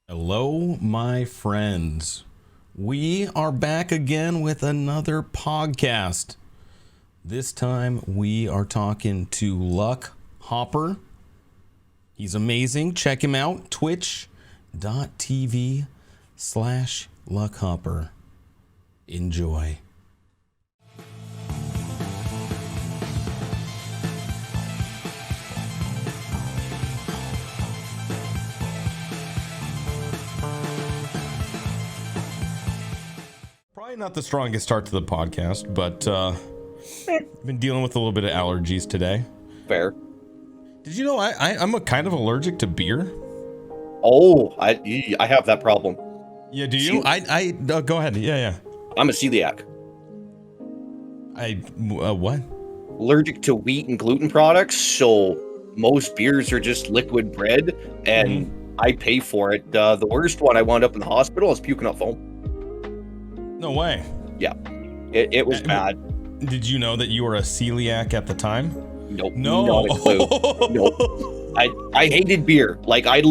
Hello, my friends. We are back again with another podcast. This time we are talking to LuckHopper. He's amazing. Check him out. Twitch.tv/LuckHopper. Enjoy. Probably not the strongest start to the podcast, but I've been dealing with a little bit of allergies today. Fair. Did you know I'm a kind of allergic to beer? Oh, I have that problem. Yeah, do you? Go ahead. Yeah. I'm a celiac. What? Allergic to wheat and gluten products, so most beers are just liquid bread, and I pay for it. The worst one, I wound up in the hospital. I was puking up foam. No way. Yeah, it was bad. Did you know that you were a celiac at the time? Nope. No. Not a clue. Nope. I hated beer. Like, I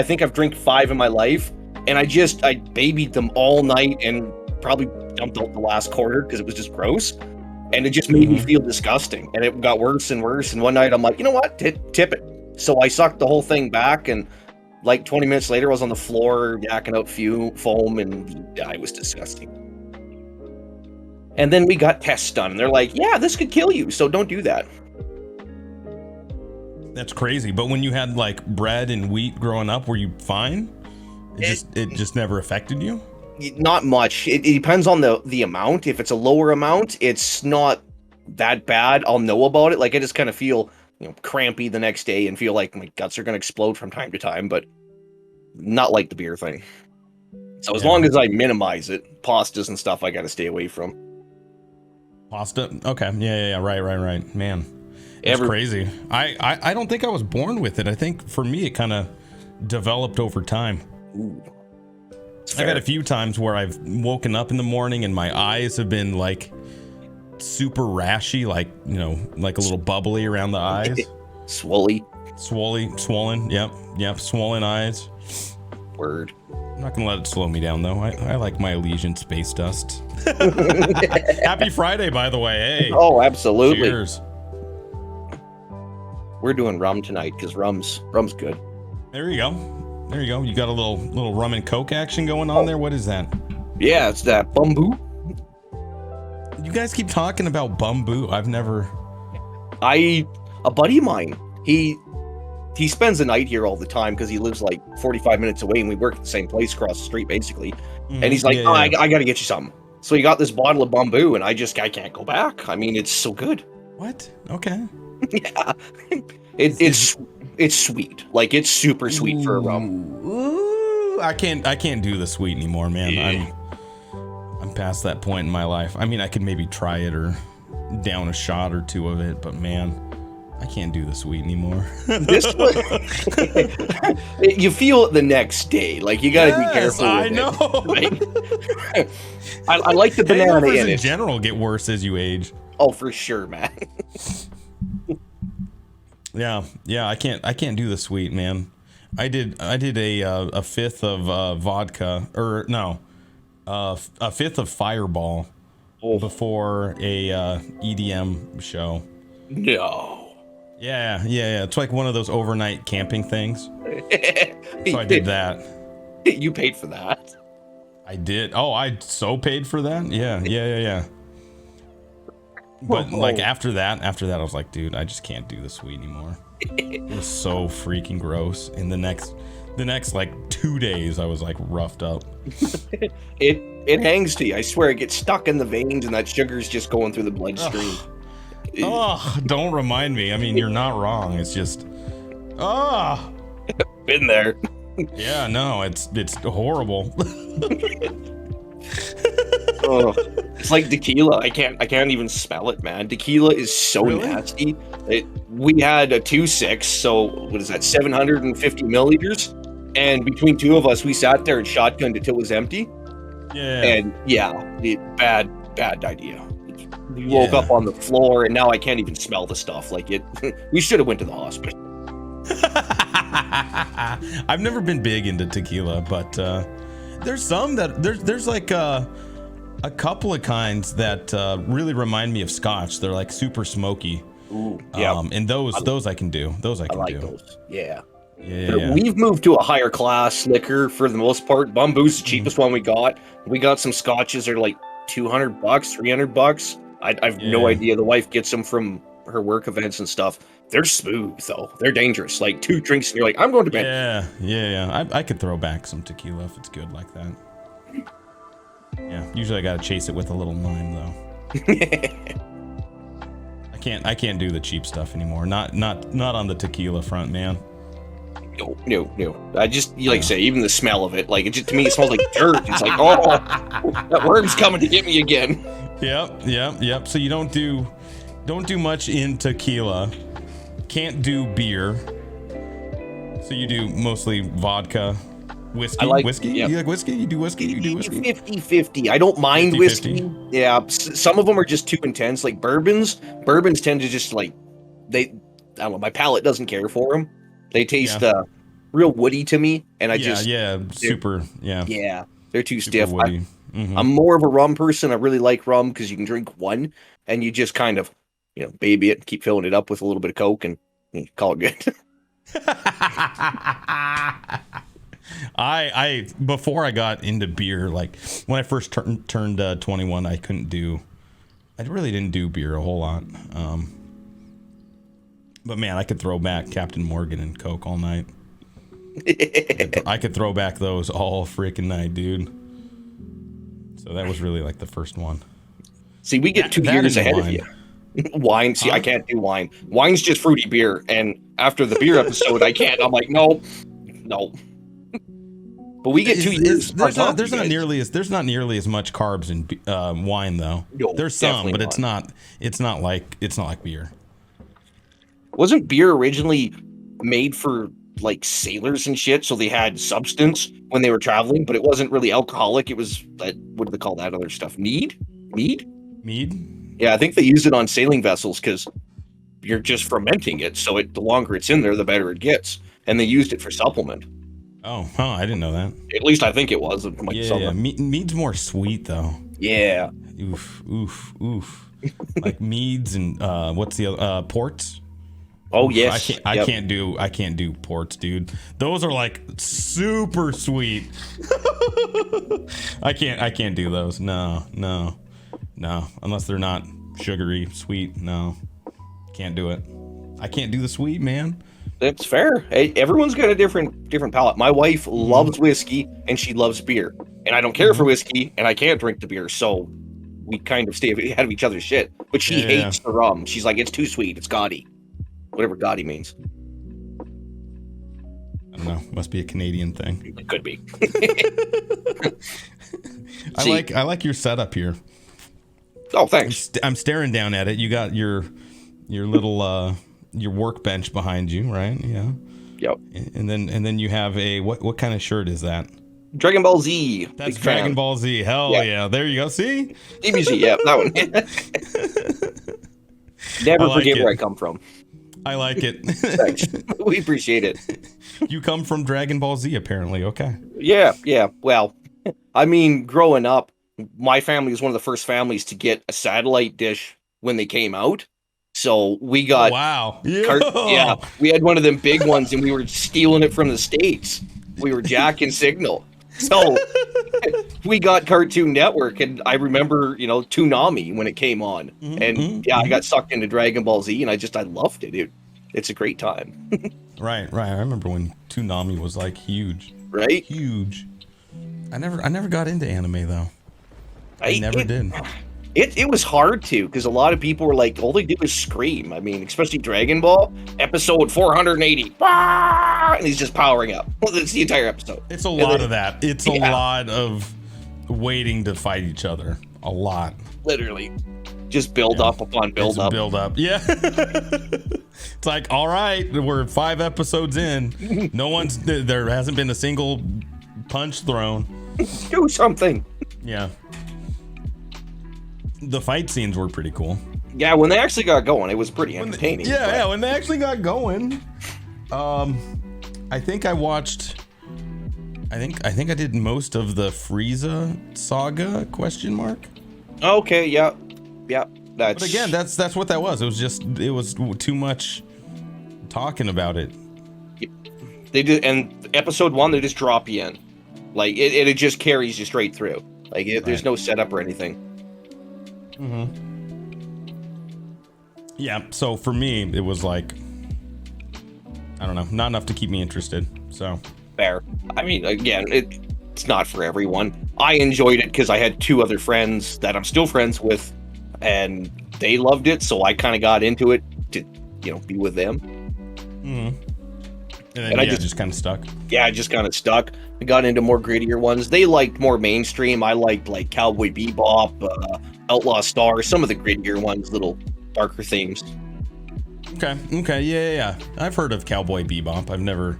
think I've drank 5 in my life, and I babied them all night and probably dumped out the last quarter because it was just gross. And it just made me feel disgusting. And it got worse and worse. And one night I'm like, you know what? Tip it. So I sucked the whole thing back, and like 20 minutes later I was on the floor yakking out foam, and it was disgusting. And then we got tests done. They're like, yeah, this could kill you, so don't do that. That's crazy. But when you had like bread and wheat growing up, were you fine? It just never affected you? Not much. It depends on the amount. If it's a lower amount, it's not that bad. I'll know about it. Like, I just kind of feel, crampy the next day and feel like my guts are going to explode from time to time, but not like the beer thing. So as long as I minimize it, pastas and stuff I got to stay away from. Pasta? Okay. Yeah. Right. Man, it's crazy. I don't think I was born with it. I think for me, it kind of developed over time. Ooh. I've had a few times where I've woken up in the morning and my eyes have been like super rashy, like a little bubbly around the eyes. Swollen. Yep. Swollen eyes. Word. I'm not gonna let it slow me down though. I like my Elysian space dust. Happy Friday, by the way. Hey. Oh, absolutely. Cheers. We're doing rum tonight because rum's good. There you go. You got a little rum and coke action going on there. What is that? Yeah, it's that bamboo. You guys keep talking about bamboo. I've never. A buddy of mine, he spends the night here all the time because he lives like 45 minutes away, and we work at the same place across the street, basically. And he's like, I got to get you something. So he got this bottle of bamboo, and I can't go back. I mean, it's so good. What? Okay. Yeah. It's sweet. Like, it's super sweet for a rum. Ooh, I can't do the sweet anymore, man. Yeah. I'm past that point in my life. I mean, I could maybe try it or down a shot or two of it, but man, I can't do the sweet anymore. This one, you feel it the next day. Like, you gotta be careful with I know. It, right? I like the banana in in general get worse as you age. Oh, for sure, man. Yeah, I can't do the sweet, man. I did a fifth of vodka, or no, a fifth of Fireball before a EDM show. No. Yeah. It's like one of those overnight camping things. So I did that. You paid for that. I did. Oh, I so paid for that. Yeah. But like after that, I was like, dude, I just can't do the sweet anymore. It was so freaking gross. And the next like 2 days, I was like roughed up. It hangs to you. I swear, it gets stuck in the veins, and that sugar's just going through the bloodstream. Oh, don't remind me. I mean, you're not wrong. It's just, been there. Yeah, no, it's horrible. Oh, it's like tequila. I can't even smell it, man. Tequila is so nasty. We had a 2.6, so what is that? 750 milliliters, and between two of us, we sat there and shotgunned it till it was empty. Yeah. And bad idea. We woke up on the floor, and now I can't even smell the stuff. Like it, we should have went to the hospital. I've never been big into tequila, but there's some that there's like a couple of kinds that really remind me of Scotch. They're like super smoky. Ooh, yeah. And those I can do. Those I can like do. those. Yeah. Yeah. We've moved to a higher class liquor for the most part. Bamboo's the cheapest one we got. We got some scotches that are like $200, $300. I've no idea. The wife gets them from her work events and stuff. They're smooth though. They're dangerous. Like 2 drinks and you're like, I'm going to bed. Yeah. I could throw back some tequila if it's good like that. Yeah. Usually I gotta chase it with a little lime though. I can't do the cheap stuff anymore. Not on the tequila front, man. No. I just like say even the smell of it, like it just, to me it smells like dirt. It's like, oh, that worm's coming to get me again. Yep. So you don't do much in tequila. Can't do beer. So you do mostly vodka, whiskey. Whiskey. Yep. You like whiskey? You do whiskey? 50-50. I don't mind 50-50. whiskey. Yeah, some of them are just too intense. Like bourbons tend to just like I don't know. My palate doesn't care for them. They taste real woody to me, and super. Yeah, they're too stiff. Woody. I'm more of a rum person. I really like rum because you can drink one, and you just kind of, baby it and keep filling it up with a little bit of Coke, and call it good. I before I got into beer, like when I first turned 21, I really didn't do beer a whole lot. But man, I could throw back Captain Morgan and Coke all night. I could throw back those all freaking night, dude. So that was really like the first one. See, we get 2 years ahead of you. Wine. See, I can't do wine. Wine's just fruity beer. And after the beer episode, I can't. I'm like, no. But we get 2 years. There's not nearly as much carbs in wine though. No, there's some, but it's not like beer. Wasn't beer originally made for like sailors and shit, so they had substance when they were traveling, but it wasn't really alcoholic. It was what do they call that other stuff? Mead. Yeah, I think they used it on sailing vessels because you're just fermenting it, so the longer it's in there, the better it gets. And they used it for supplement. Oh, I didn't know that. At least I think it was. Yeah. Mead's more sweet though. Yeah. Oof. Like meads and what's the other ports? Oh yes. I can't do ports, dude. Those are like super sweet. I can't do those. No. Unless they're not sugary, sweet. No. Can't do it. I can't do the sweet, man. That's fair. Hey, everyone's got a different palate. My wife loves whiskey and she loves beer. And I don't care for whiskey and I can't drink the beer, so we kind of stay ahead of each other's shit. But she hates the rum. She's like, it's too sweet, it's gaudy. Whatever gaudy means. I don't know. Must be a Canadian thing. It could be. I like your setup here. Oh, thanks. I'm staring down at it. You got your little your workbench behind you, right? Yeah. Yep. And then you have a what kind of shirt is that? Dragon Ball Z. That's Dragon Ball Z. Hell yeah. There you go. See? DBZ, yeah, that one. Never forget where I come from. I like it. Thanks. We appreciate it. You come from Dragon Ball Z, apparently. Okay. Yeah. Well, I mean, growing up, my family was one of the first families to get a satellite dish when they came out. So we got we had one of them big ones, and we were stealing it from the States. We were jacking signal. So we got Cartoon Network, and I remember, Toonami when it came on. I got sucked into Dragon Ball Z, and I loved it. It's a great time. Right. I remember when Toonami was like huge. Right? Huge. I never got into anime though. I never did. It was hard to, because a lot of people were like, all they do is scream. I mean, especially Dragon Ball, episode 480. And he's just powering up. Well, that's the entire episode. It's a lot of that. It's a lot of waiting to fight each other. A lot. Literally. Just build up upon build up. Build up. Yeah. It's like, all right, we're 5 episodes in. There hasn't been a single punch thrown. Do something. Yeah. The fight scenes were pretty cool. Yeah, when they actually got going, it was pretty entertaining. When they actually got going. I think I watched. I think I did most of the Frieza saga ? Okay, yeah. But again, that's what that was. It was too much talking about it. They did, and episode 1 they just drop you in, like it just carries you straight through. Like there's no setup or anything. Mm-hmm. Yeah. So for me, it was like, I don't know, not enough to keep me interested. So fair. I mean, again, it's not for everyone. I enjoyed it because I had 2 other friends that I'm still friends with, and they loved it, so I kind of got into it to, be with them. Mm-hmm. And then I just kind of stuck. Yeah, I just kind of stuck. I got into more grittier ones. They liked more mainstream. I liked like Cowboy Bebop, Outlaw Star, some of the grittier ones, little darker themes. Okay, yeah. I've heard of Cowboy Bebop. A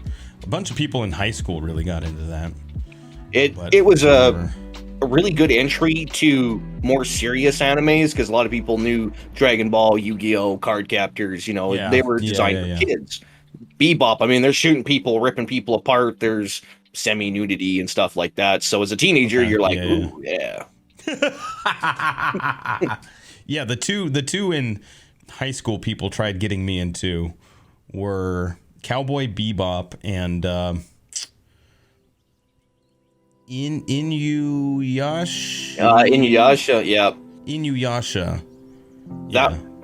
bunch of people in high school really got into that. It was a really good entry to more serious animes because a lot of people knew Dragon Ball, Yu-Gi-Oh, Card Captors. They were designed for kids. Bebop, I mean, they're shooting people, ripping people apart. There's semi-nudity and stuff like that. So as a teenager, you're like, ooh, yeah. Yeah, the two in high school people tried getting me into were Cowboy Bebop and Inuyasha. Inuyasha, yeah. Inuyasha.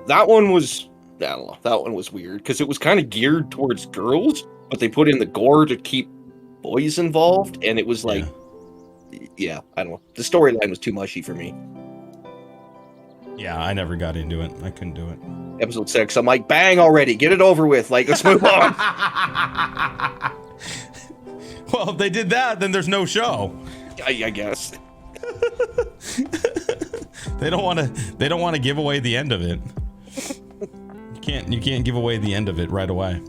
That one was, I don't know, that one was weird because it was kind of geared towards girls, but they put in the gore to keep boys involved, and it was like, I don't know. The storyline was too mushy for me. Yeah, I never got into it. I couldn't do it. Episode 6, I'm like, bang already, get it over with. Like, let's move on. Well, if they did that, then there's no show. I guess. They don't want to give away the end of it. You can't give away the end of it right away.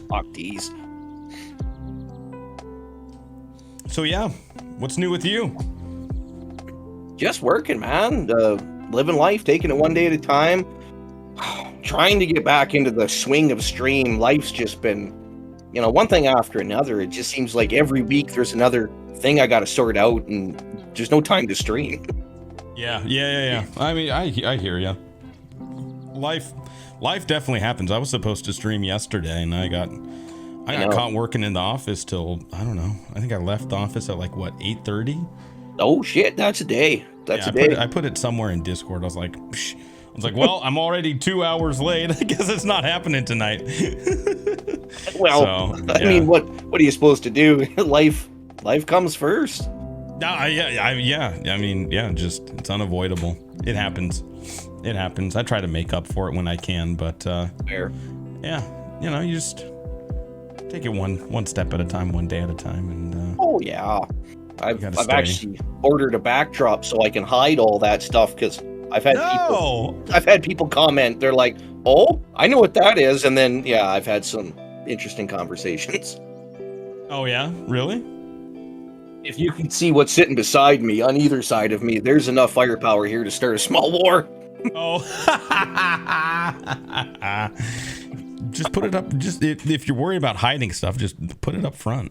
Fuck these. So yeah, what's new with you? Just working, man. Living life, taking it one day at a time. Trying to get back into the swing of stream. Life's just been, one thing after another. It just seems like every week there's another thing I got to sort out, and there's no time to stream. Yeah. I mean, I hear you. Life definitely happens. I was supposed to stream yesterday, and I got caught working in the office till, I don't know. I think I left the office at 8:30. Oh shit, that's a day. I put it somewhere in Discord. I was like, well, I'm already 2 hours late. I guess it's not happening tonight. Well, I mean, what are you supposed to do? Life comes first. I mean, just it's unavoidable. It happens. I try to make up for it when I can, but fair. Yeah, you just take it one step at a time, one day at a time, and oh yeah. I've actually ordered a backdrop so I can hide all that stuff because I've had people comment. They're like, "Oh, I know what that is," and then I've had some interesting conversations. Oh yeah, really? If you can see what's sitting beside me on either side of me, there's enough firepower here to start a small war. Oh. Just put it up. Just if you're worried about hiding stuff, just put it up front.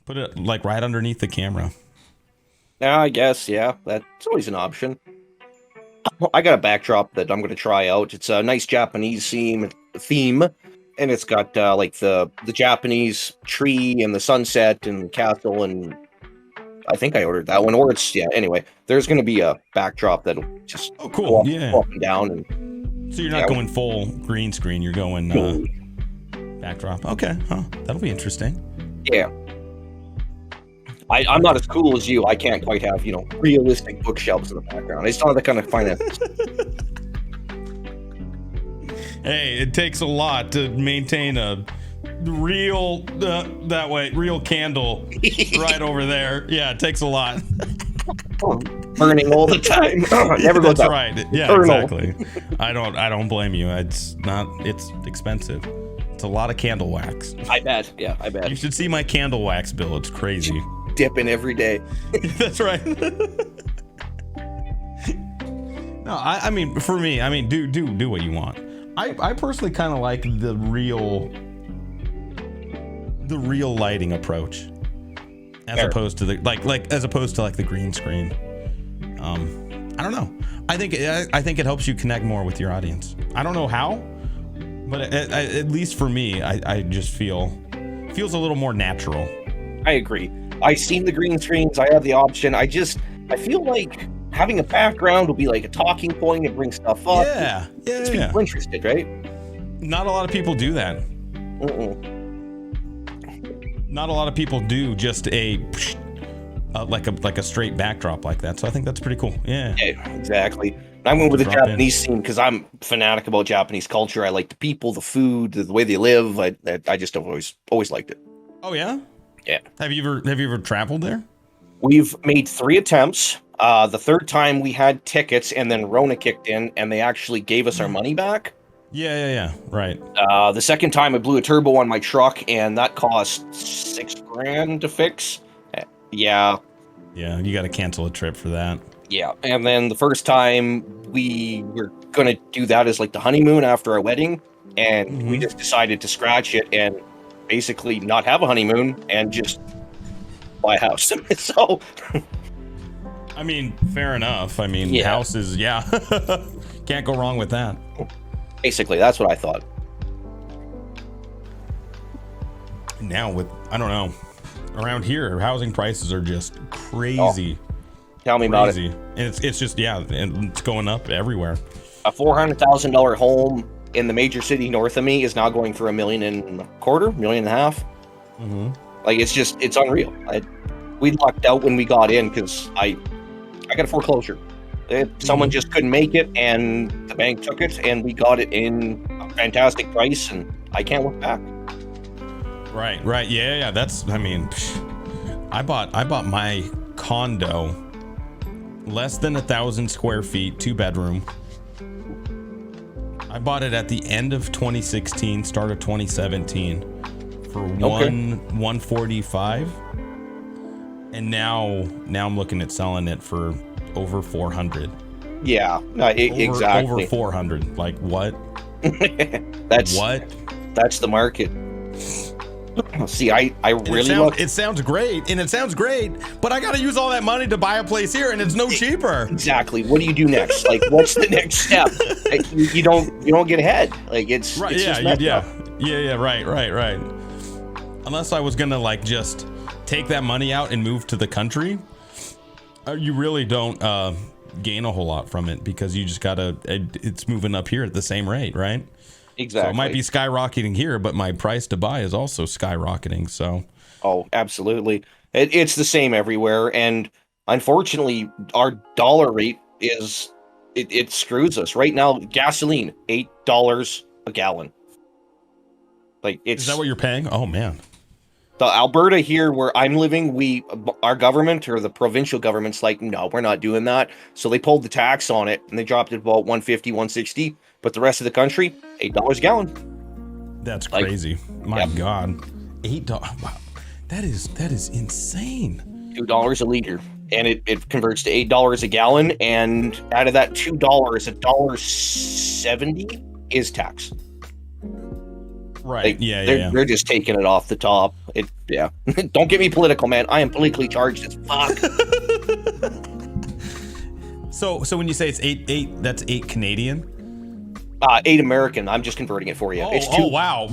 Put it right underneath the camera. Yeah, I guess. Yeah, that's always an option. I got a backdrop that I'm going to try out. It's a nice Japanese theme, and it's got the Japanese tree and the sunset and castle, and I think I ordered that one. Or it's anyway. There's going to be a backdrop that'll just cool. Up and down, and so you're not going full green screen. You're going backdrop. Okay, that'll be interesting. Yeah. I'm not as cool as you. I can't quite have, realistic bookshelves in the background. I just don't have the kind of finances. Hey, it takes a lot to maintain a real real candle right over there. Yeah, it takes a lot. Burning all the time. Never goes That's up. right. Yeah, exactly. I don't blame you. It's expensive. It's a lot of candle wax. I bet. Yeah, I bet. You should see my candle wax bill. It's crazy. Dipping every day. That's right. No, I mean, for me, do what you want. I personally kind of like the real the real lighting approach, as Fair. opposed to the as opposed to like the green screen. I don't know. I think it helps you connect more with your audience. I don't know how, but at least for me, I just feels a little more natural. I agree. I've seen the green screens. I have the option. I feel like having a background will be like a talking point and bring stuff up. Yeah. It's people interested, right? Not a lot of people do that. Not a lot of people do just like a straight backdrop like that. So I think that's pretty cool. Yeah, exactly. I went with the Japanese scene because I'm fanatic about Japanese culture. I like the people, the food, the way they live. I just have always liked it. Oh yeah? Yeah. Have you ever traveled there? We've made 3 attempts. The third time we had tickets and then Rona kicked in and they actually gave us our money back. Yeah. Right. The second time I blew a turbo on my truck and that cost $6,000 to fix. Yeah. Yeah, you got to cancel a trip for that. Yeah. And then the first time we were going to do that as like the honeymoon after our wedding. And we just decided to scratch it and basically not have a honeymoon and just buy a house. So, I mean, fair enough. I mean, houses, can't go wrong with that. Basically, that's what I thought. Now I don't know, around here, housing prices are just crazy. Oh, tell me about it. And it's just, and it's going up everywhere. A $400,000 home in the major city north of me is now going for $1.25 million, $1.5 million. Like, it's unreal. We lucked out when we got in because I got a foreclosure. Someone just couldn't make it and the bank took it and we got it in a fantastic price and I can't look back. Right. Yeah. That's, I mean, I bought my condo, less than 1,000 square feet, 2-bedroom. I bought it at the end of 2016, start of 2017 for $145. And now I'm looking at selling it for over 400. Yeah, exactly. Over 400. Like what? That's the market. See, I really it sounds great, but I got to use all that money to buy a place here, and it's no cheaper. Exactly. What do you do next? Like, what's the next step? Like, you don't get ahead. Like, it's right. Yeah. Right. Unless I was gonna like just take that money out and move to the country, you really don't gain a whole lot from it because you just gotta. It's moving up here at the same rate, right? Exactly. So it might be skyrocketing here, but my price to buy is also skyrocketing. So. Oh, absolutely. It's the same everywhere, and unfortunately, our dollar rate it screws us right now. Gasoline, $8 a gallon. Like, is that what you're paying? Oh man. The Alberta here where I'm living, our government or the provincial government's like, no, we're not doing that. So they pulled the tax on it and they dropped it about 150, 160. But the rest of the country, $8 a gallon. That's crazy. My God. $8. Wow. That is insane. $2 a liter. And it converts to $8 a gallon. And out of that $2, $1.70 is tax. Right. They're just taking it off the top. Don't get me political, man. I am politically charged as fuck. So when you say it's eight, that's 8 Canadian? 8 American. I'm just converting it for you. Oh wow.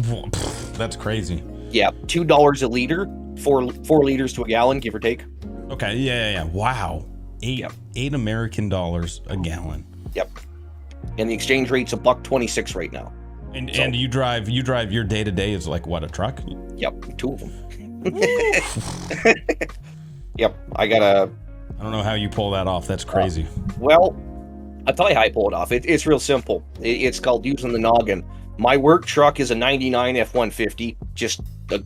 That's crazy. Yeah, $2 a liter, 4 liters to a gallon, give or take. Okay. Yeah. Wow. $8 American dollars a gallon. Yep. And the exchange rate's $1.26 right now. And you drive your day-to-day is like what, a truck? Yep, 2 of them. Yep, I don't know how you pull that off. That's crazy. Well, I'll tell you how I pull it off. It's real simple. It's called using the noggin. My work truck is a 99 F-150, just a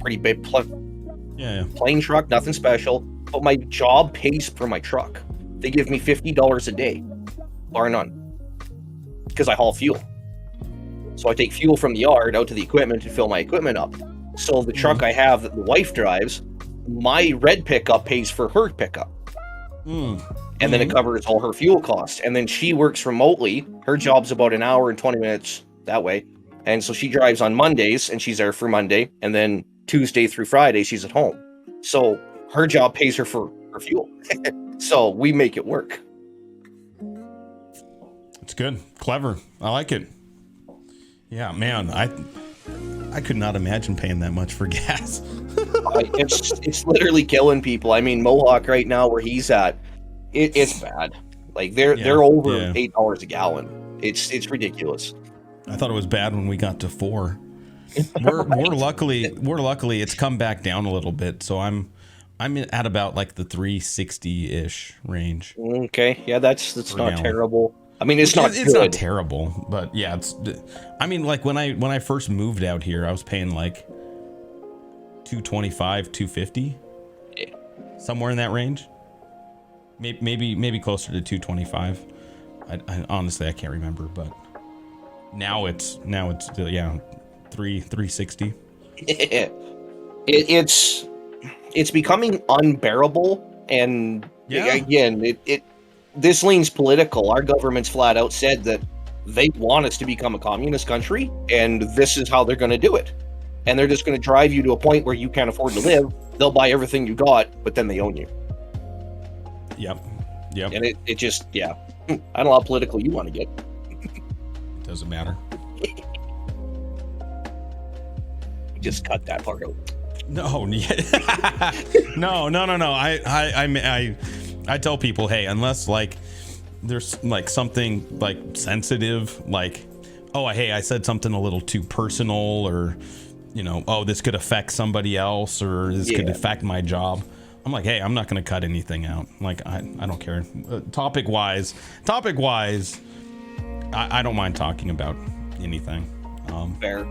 pretty big plain truck, nothing special. But my job pays for my truck. They give me $50 a day, bar none, because I haul fuel. So I take fuel from the yard out to the equipment to fill my equipment up. So the truck I have that the wife drives, my red pickup pays for her pickup. And then it covers all her fuel costs. And then she works remotely. Her job's about an hour and 20 minutes that way. And so she drives on Mondays and she's there for Monday. And then Tuesday through Friday, she's at home. So her job pays her for fuel. So we make it work. It's good. Clever. I like it. Yeah, man. I could not imagine paying that much for gas. It's literally killing people. I mean, Mohawk right now where he's at, it's bad. Like they're over $8 a gallon. It's ridiculous. I thought it was bad when we got to $4. We're luckily it's come back down a little bit. So I'm at about like the 360-ish range. Okay, yeah, that's not terrible. I mean, it's not not terrible, but yeah, I mean, like when I first moved out here, I was paying like $2.25, $2.50, somewhere in that range. Maybe closer to $2.25. I honestly I can't remember, but now it's $3.60. It's becoming unbearable, and again, this leans political. Our government's flat out said that they want us to become a communist country, and this is how they're going to do it. And they're just going to drive you to a point where you can't afford to live. They'll buy everything you got, but then they own you. Yep. And it just, I don't know how political you want to get. It doesn't matter. Just cut that part out. No. No. I tell people, hey, unless like there's like something like sensitive, like, oh, hey, I said something a little too personal, or, you know, oh, this could affect somebody else, or this could affect my job. I'm like, hey, I'm not going to cut anything out. Like, I don't care. Topic wise, I don't mind talking about anything. Fair.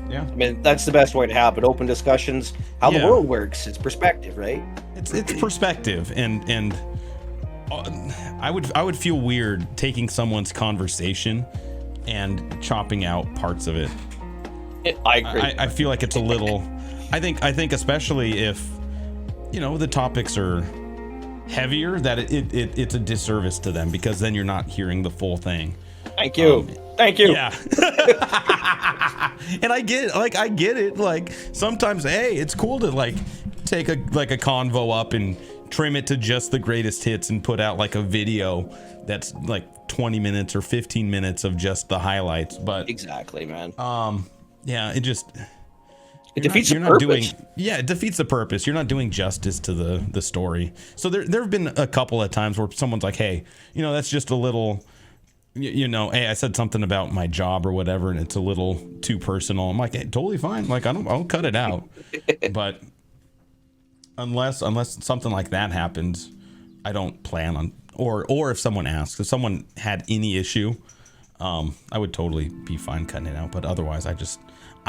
Yeah. I mean, that's the best way to have it. Open discussions. How the world works. It's perspective, right? It's perspective, and I would feel weird taking someone's conversation and chopping out parts of it. I agree. I feel like it's a little. I think especially if, you know, the topics are heavier, that it's a disservice to them, because then you're not hearing the full thing. Thank you. Thank you. Yeah. And I get it. Like sometimes, hey, it's cool to like take a convo up and trim it to just the greatest hits and put out like a video that's like 20 minutes or 15 minutes of just the highlights. But exactly, man. Yeah, it defeats the purpose. It defeats the purpose. You're not doing justice to the story. So there have been a couple of times where someone's like, hey, you know, that's just a little, you know, hey, I said something about my job or whatever, and it's a little too personal. I'm like, hey, totally fine. Like, I'll cut it out. But unless something like that happens, I don't plan on, or if someone asks, if someone had any issue, I would totally be fine cutting it out. But otherwise, I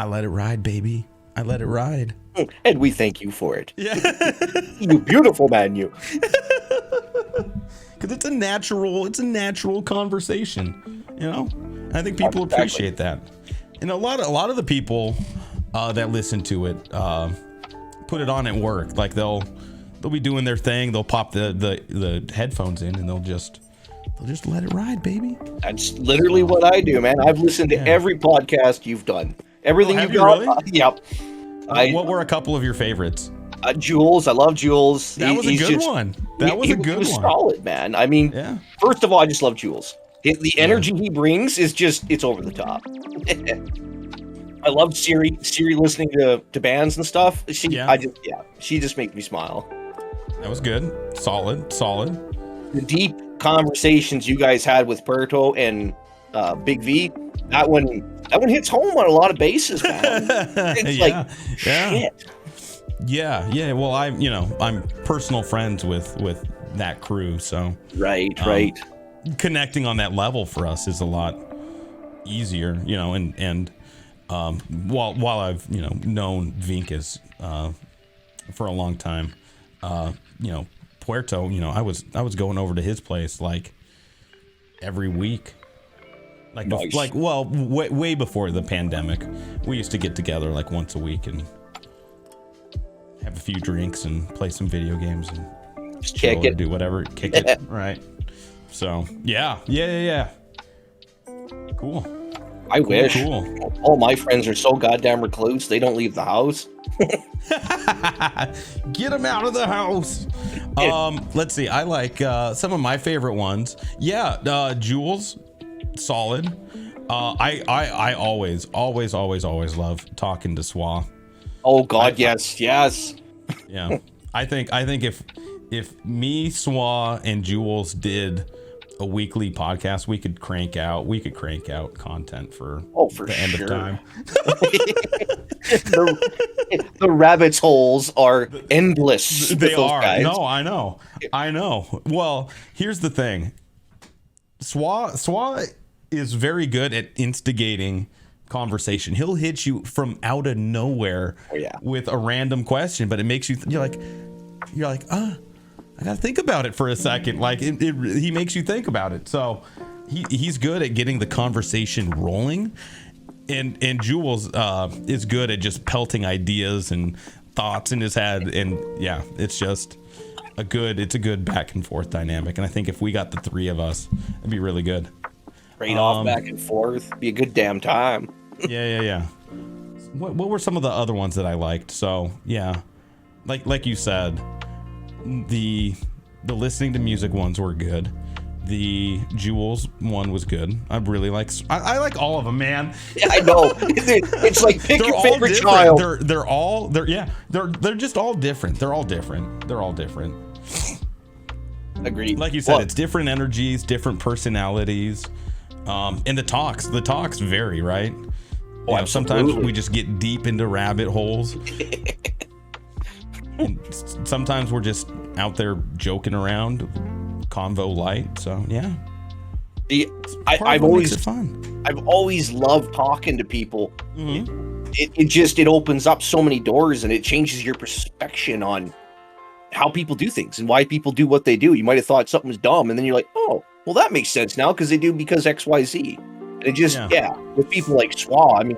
let it ride, baby. I let it ride. And we thank you for it. Yeah. You beautiful man, you. Because it's a natural conversation, you know. I think people appreciate that, and a lot of the people that listen to it put it on at work. Like they'll be doing their thing. They'll pop the headphones in, and they'll just let it ride, baby. That's literally what I do, man. I've listened to every podcast you've done. Everything you've got. Really? Yep. What were a couple of your favorites? Jules, I love Jules. That was a good one. He was solid, man. I mean, first of all, I just love Jules. The energy he brings is it's over the top. I love Siri listening to bands and stuff. She just makes me smile. That was good. Solid. The deep conversations you guys had with Puerto and Big V, that one hits home on a lot of bases, man. It's shit. Yeah. Well, I'm personal friends with that crew, so right. Connecting on that level for us is a lot easier, you know. And while I've known Vinkas for a long time, Puerto, I was going over to his place like every week. Like, nice. Way before the pandemic, we used to get together like once a week and have a few drinks and play some video games and just kick it, do whatever, kick it, right? So yeah. Cool. I wish. Cool. All my friends are so goddamn recluse. They don't leave the house. Get them out of the house. Let's see. I like some of my favorite ones. Yeah, Jules, solid. I always love talking to Swa. Oh God, yes. Yeah, I think if me, Swa, and Jules did a weekly podcast, we could crank out content for the end of time. the rabbit's holes are endless. They are. Guys. No, I know. Well, here's the thing. Swa is very good at instigating conversation. He'll hit you from out of nowhere with a random question, but it makes you you're like, I gotta think about it for a second. Like he makes you think about it. So he's good at getting the conversation rolling, and Jules is good at just pelting ideas and thoughts in his head. And yeah, it's just a good back and forth dynamic. And I think if we got the three of us, it'd be really good. Trade off back and forth, be a good damn time. Yeah. What were some of the other ones that I liked? So yeah, like you said. The listening to music ones were good. The Jules one was good. I really like. I like all of them, man. Yeah, I know. It's like pick your favorite child. They're just all different. They're all different. Agreed. Like you said, it's different energies, different personalities, and the talks vary, right? Oh, sometimes we just get deep into rabbit holes. And sometimes we're just out there joking around, convo light. So yeah, I've always loved talking to people. Mm-hmm. It opens up so many doors, and it changes your perspective on how people do things and why people do what they do. You might have thought something was dumb, and then you're like, oh, well, that makes sense now because they do because XYZ. And it just with people like Swa, I mean,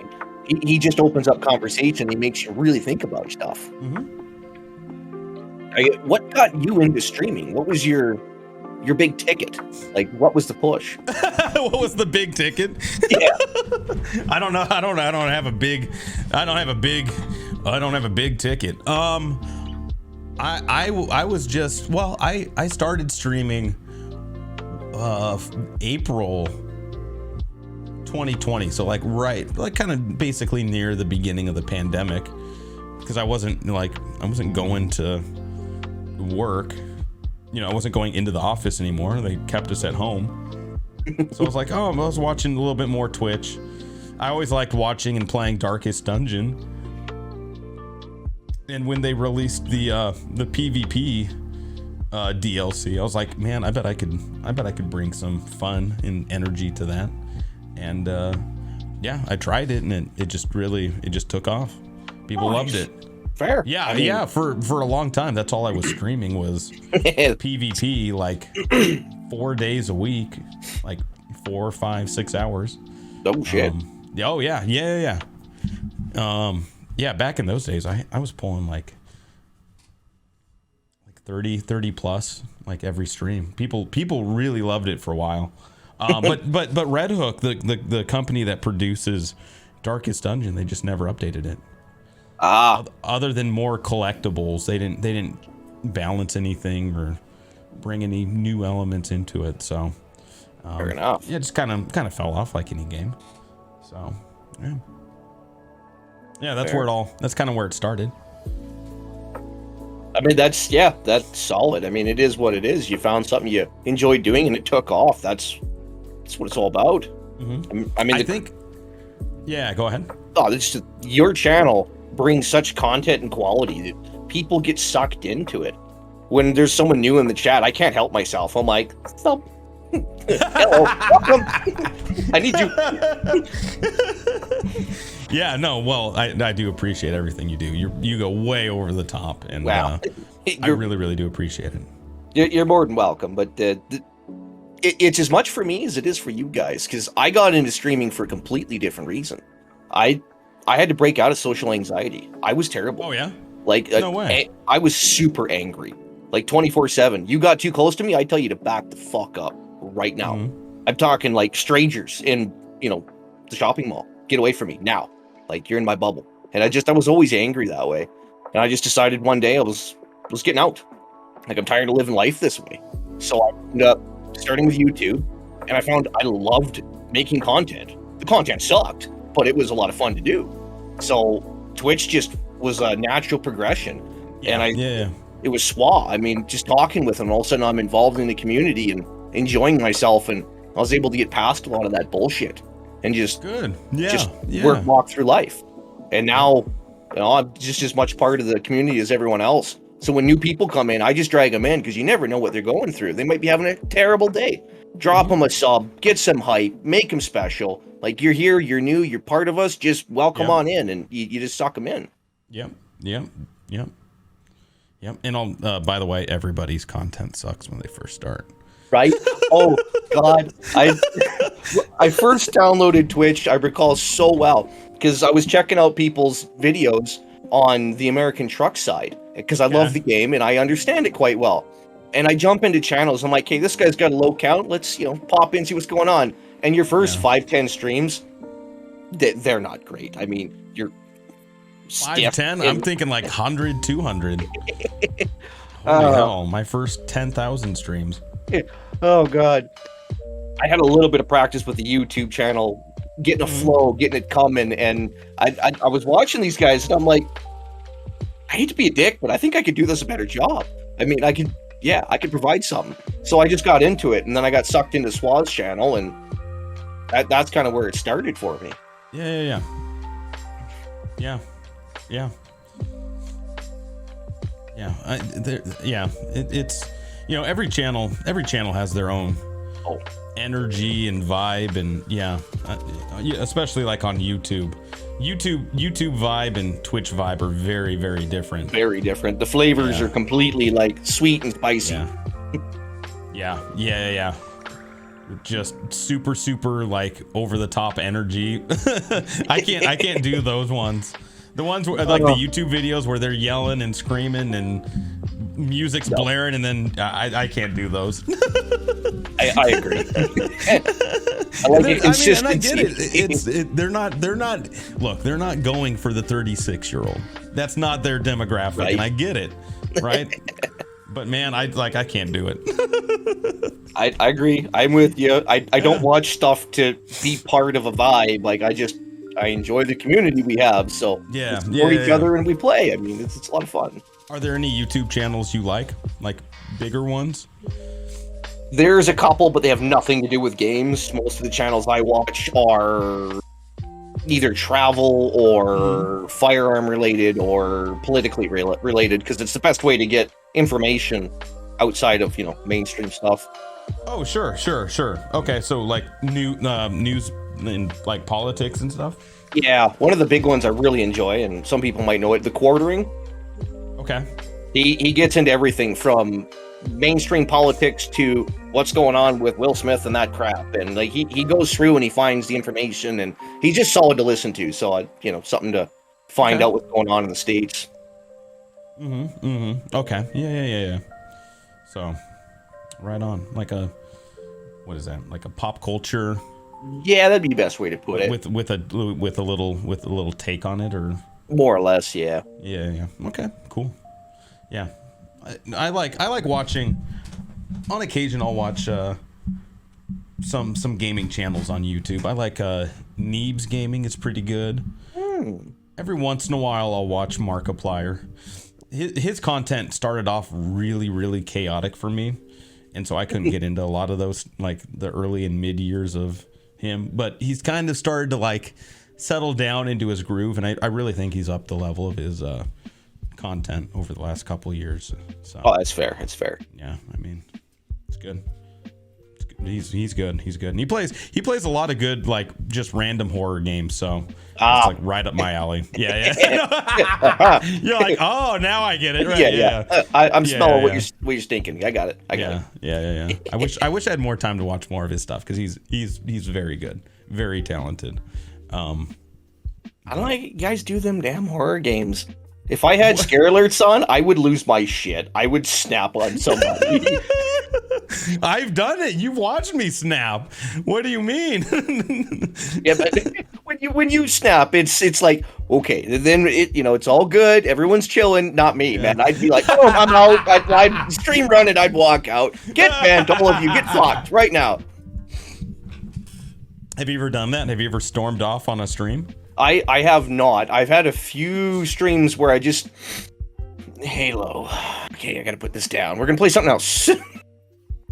he just opens up conversation. He makes you really think about stuff. Mm-hmm. What got you into streaming? What was your big ticket? Like, what was the push? What was the big ticket? Yeah. I don't know. I don't have a big ticket. I was just, well, I started streaming April 2020. So like kind of basically near the beginning of the pandemic, because I wasn't going to work, I wasn't going into the office anymore. They kept us at home. So I was like, I was watching a little bit more Twitch. I always liked watching and playing Darkest Dungeon. And when they released the PvP DLC, I was like, man, I bet I could bring some fun and energy to that. And I tried it, and it just took off. People loved it. Fair. Yeah, for a long time, that's all I was streaming was PvP, like 4 days a week, like 4, 5, 6 hours. Oh shit. Yeah. Back in those days, I was pulling like 30 plus, like every stream. People really loved it for a while. But Red Hook, the company that produces Darkest Dungeon, they just never updated it. Other than more collectibles, they didn't balance anything or bring any new elements into it. So fair enough. Yeah, it just kind of fell off like any game. So yeah, that's fair. That's kind of where it started. I mean, that's solid. I mean, it is what it is. You found something you enjoyed doing, and it took off. That's what it's all about. Mm-hmm. I think. Yeah, go ahead. Oh, it's just, your channel brings such content and quality that people get sucked into it. When there's someone new in the chat, I can't help myself. I'm like, stop. Hello, welcome. I need you. Yeah, no, well, I do appreciate everything you do. You go way over the top, and wow. I really, really do appreciate it. You're more than welcome, but it's as much for me as it is for you guys, because I got into streaming for a completely different reason. I had to break out of social anxiety. I was terrible. Oh yeah? Like, no way. I was super angry, like 24/7. You got too close to me, I tell you to back the fuck up right now. Mm-hmm. I'm talking like strangers in the shopping mall. Get away from me now. Like, you're in my bubble. And I was always angry that way. And I just decided one day I was getting out. Like, I'm tired of living life this way. So I ended up starting with YouTube, and I found I loved making content. The content sucked, but it was a lot of fun to do. So Twitch just was a natural progression. And it was SWA. I mean, just talking with them, all of a sudden I'm involved in the community and enjoying myself, and I was able to get past a lot of that bullshit and just walk through life. And now, I'm just as much part of the community as everyone else. So when new people come in, I just drag them in because you never know what they're going through. They might be having a terrible day. Drop them a sub, get some hype, make them special. Like, you're here, you're new, you're part of us. Just welcome on in, and you just suck them in. Yep. And by the way, everybody's content sucks when they first start. Right? Oh God! I first downloaded Twitch. I recall so well because I was checking out people's videos on the American truck side because I love the game and I understand it quite well. And I jump into channels. I'm like, hey, this guy's got a low count. Let's pop in, see what's going on. And your first 5-10 streams, they're not great. I mean, you're 5-10. I'm thinking like 100, 200. Holy hell! My first 10,000 streams. Oh God! I had a little bit of practice with the YouTube channel, getting a flow, getting it coming, and I was watching these guys, and I'm like, I hate to be a dick, but I think I could do this a better job. I mean, I could provide something. So I just got into it, and then I got sucked into SWA's channel, and that's kind of where it started for me. Yeah. It's every channel has their own energy and vibe, and especially like on YouTube vibe and Twitch vibe are very, very different. Very different. The flavors are completely like sweet and spicy. Yeah. Just super like over the top energy. I can't do those ones. The ones where, like the YouTube videos where they're yelling and screaming and music's blaring, and then I can't do those. I agree. I like the consistency. I mean, and I get it. They're not going for the 36-year-old. That's not their demographic, right. And I get it, right? But man, I can't do it. I agree. I'm with you. I don't watch stuff to be part of a vibe. Like, I enjoy the community we have. So we support each other and we play. I mean, it's a lot of fun. Are there any YouTube channels you like bigger ones? There's a couple, but they have nothing to do with games. Most of the channels I watch are either travel or firearm related or politically related, because it's the best way to get information outside of mainstream stuff. Oh, sure. Okay, so like news in like politics and stuff. Yeah, one of the big ones I really enjoy, and some people might know it, The Quartering. Okay. He gets into everything from mainstream politics to what's going on with Will Smith and that crap, and like he goes through and he finds the information, and he's just solid to listen to. So something to find out what's going on in the States. Okay. Yeah. So, right on. Like what is that? Like a pop culture. Yeah, that'd be the best way to put it. With a little take on it, or more or less, yeah. Yeah. Okay, cool. Yeah, I like watching. On occasion, I'll watch some gaming channels on YouTube. I like Neebs Gaming. It's pretty good. Every once in a while, I'll watch Markiplier. His content started off really, really chaotic for me, and so I couldn't get into a lot of those, like the early and mid years of him. But he's kind of started to like settle down into his groove, and I really think he's up the level of his content over the last couple of years. So, that's fair. It's fair. Yeah, I mean, it's good. He's good. And he plays a lot of good, like, just random horror games. So it's like right up my alley. Yeah. You're like, oh, now I get it. Right? Yeah. I'm smelling what you're thinking. I got it. Yeah. I wish I had more time to watch more of his stuff, because he's very good, very talented. I don't like you guys do them damn horror games. If I had scare alerts on, I would lose my shit. I would snap on somebody. I've done it. You've watched me snap. What do you mean? Yeah, but when you snap, it's like, okay, then it's all good. Everyone's chilling. Not me, man. I'd be like, oh, I'm out. I'd stream run and I'd walk out. Get banned, all of you. Get fucked right now. Have you ever done that? Have you ever stormed off on a stream? I have not. I've had a few streams where I just Halo. Okay, I gotta put this down. We're gonna play something else.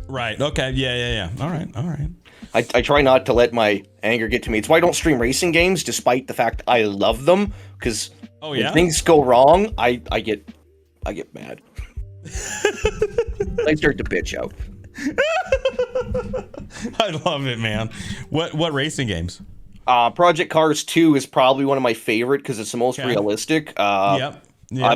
Right. Okay. Yeah. All right. I try not to let my anger get to me. It's why I don't stream racing games, despite the fact I love them. Because when things go wrong, I get mad. I start to bitch out. I love it, man. What racing games? Project Cars 2 is probably one of my favorite because it's the most realistic. Yep.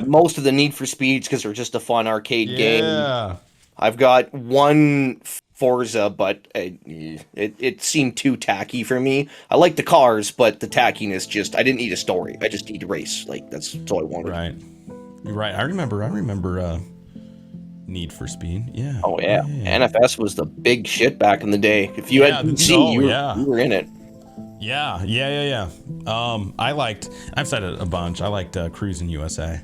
Most of the Need for Speeds because they're just a fun arcade game. I've got one Forza, but it seemed too tacky for me. I like the cars, but the tackiness I didn't need a story. I just need to race. Like that's all I wanted. Right. You're right. I remember Need for Speed. Yeah. Oh yeah. NFS was the big shit back in the day. If you had PC, you were in it. Yeah. I've said it a bunch. I liked Cruising USA.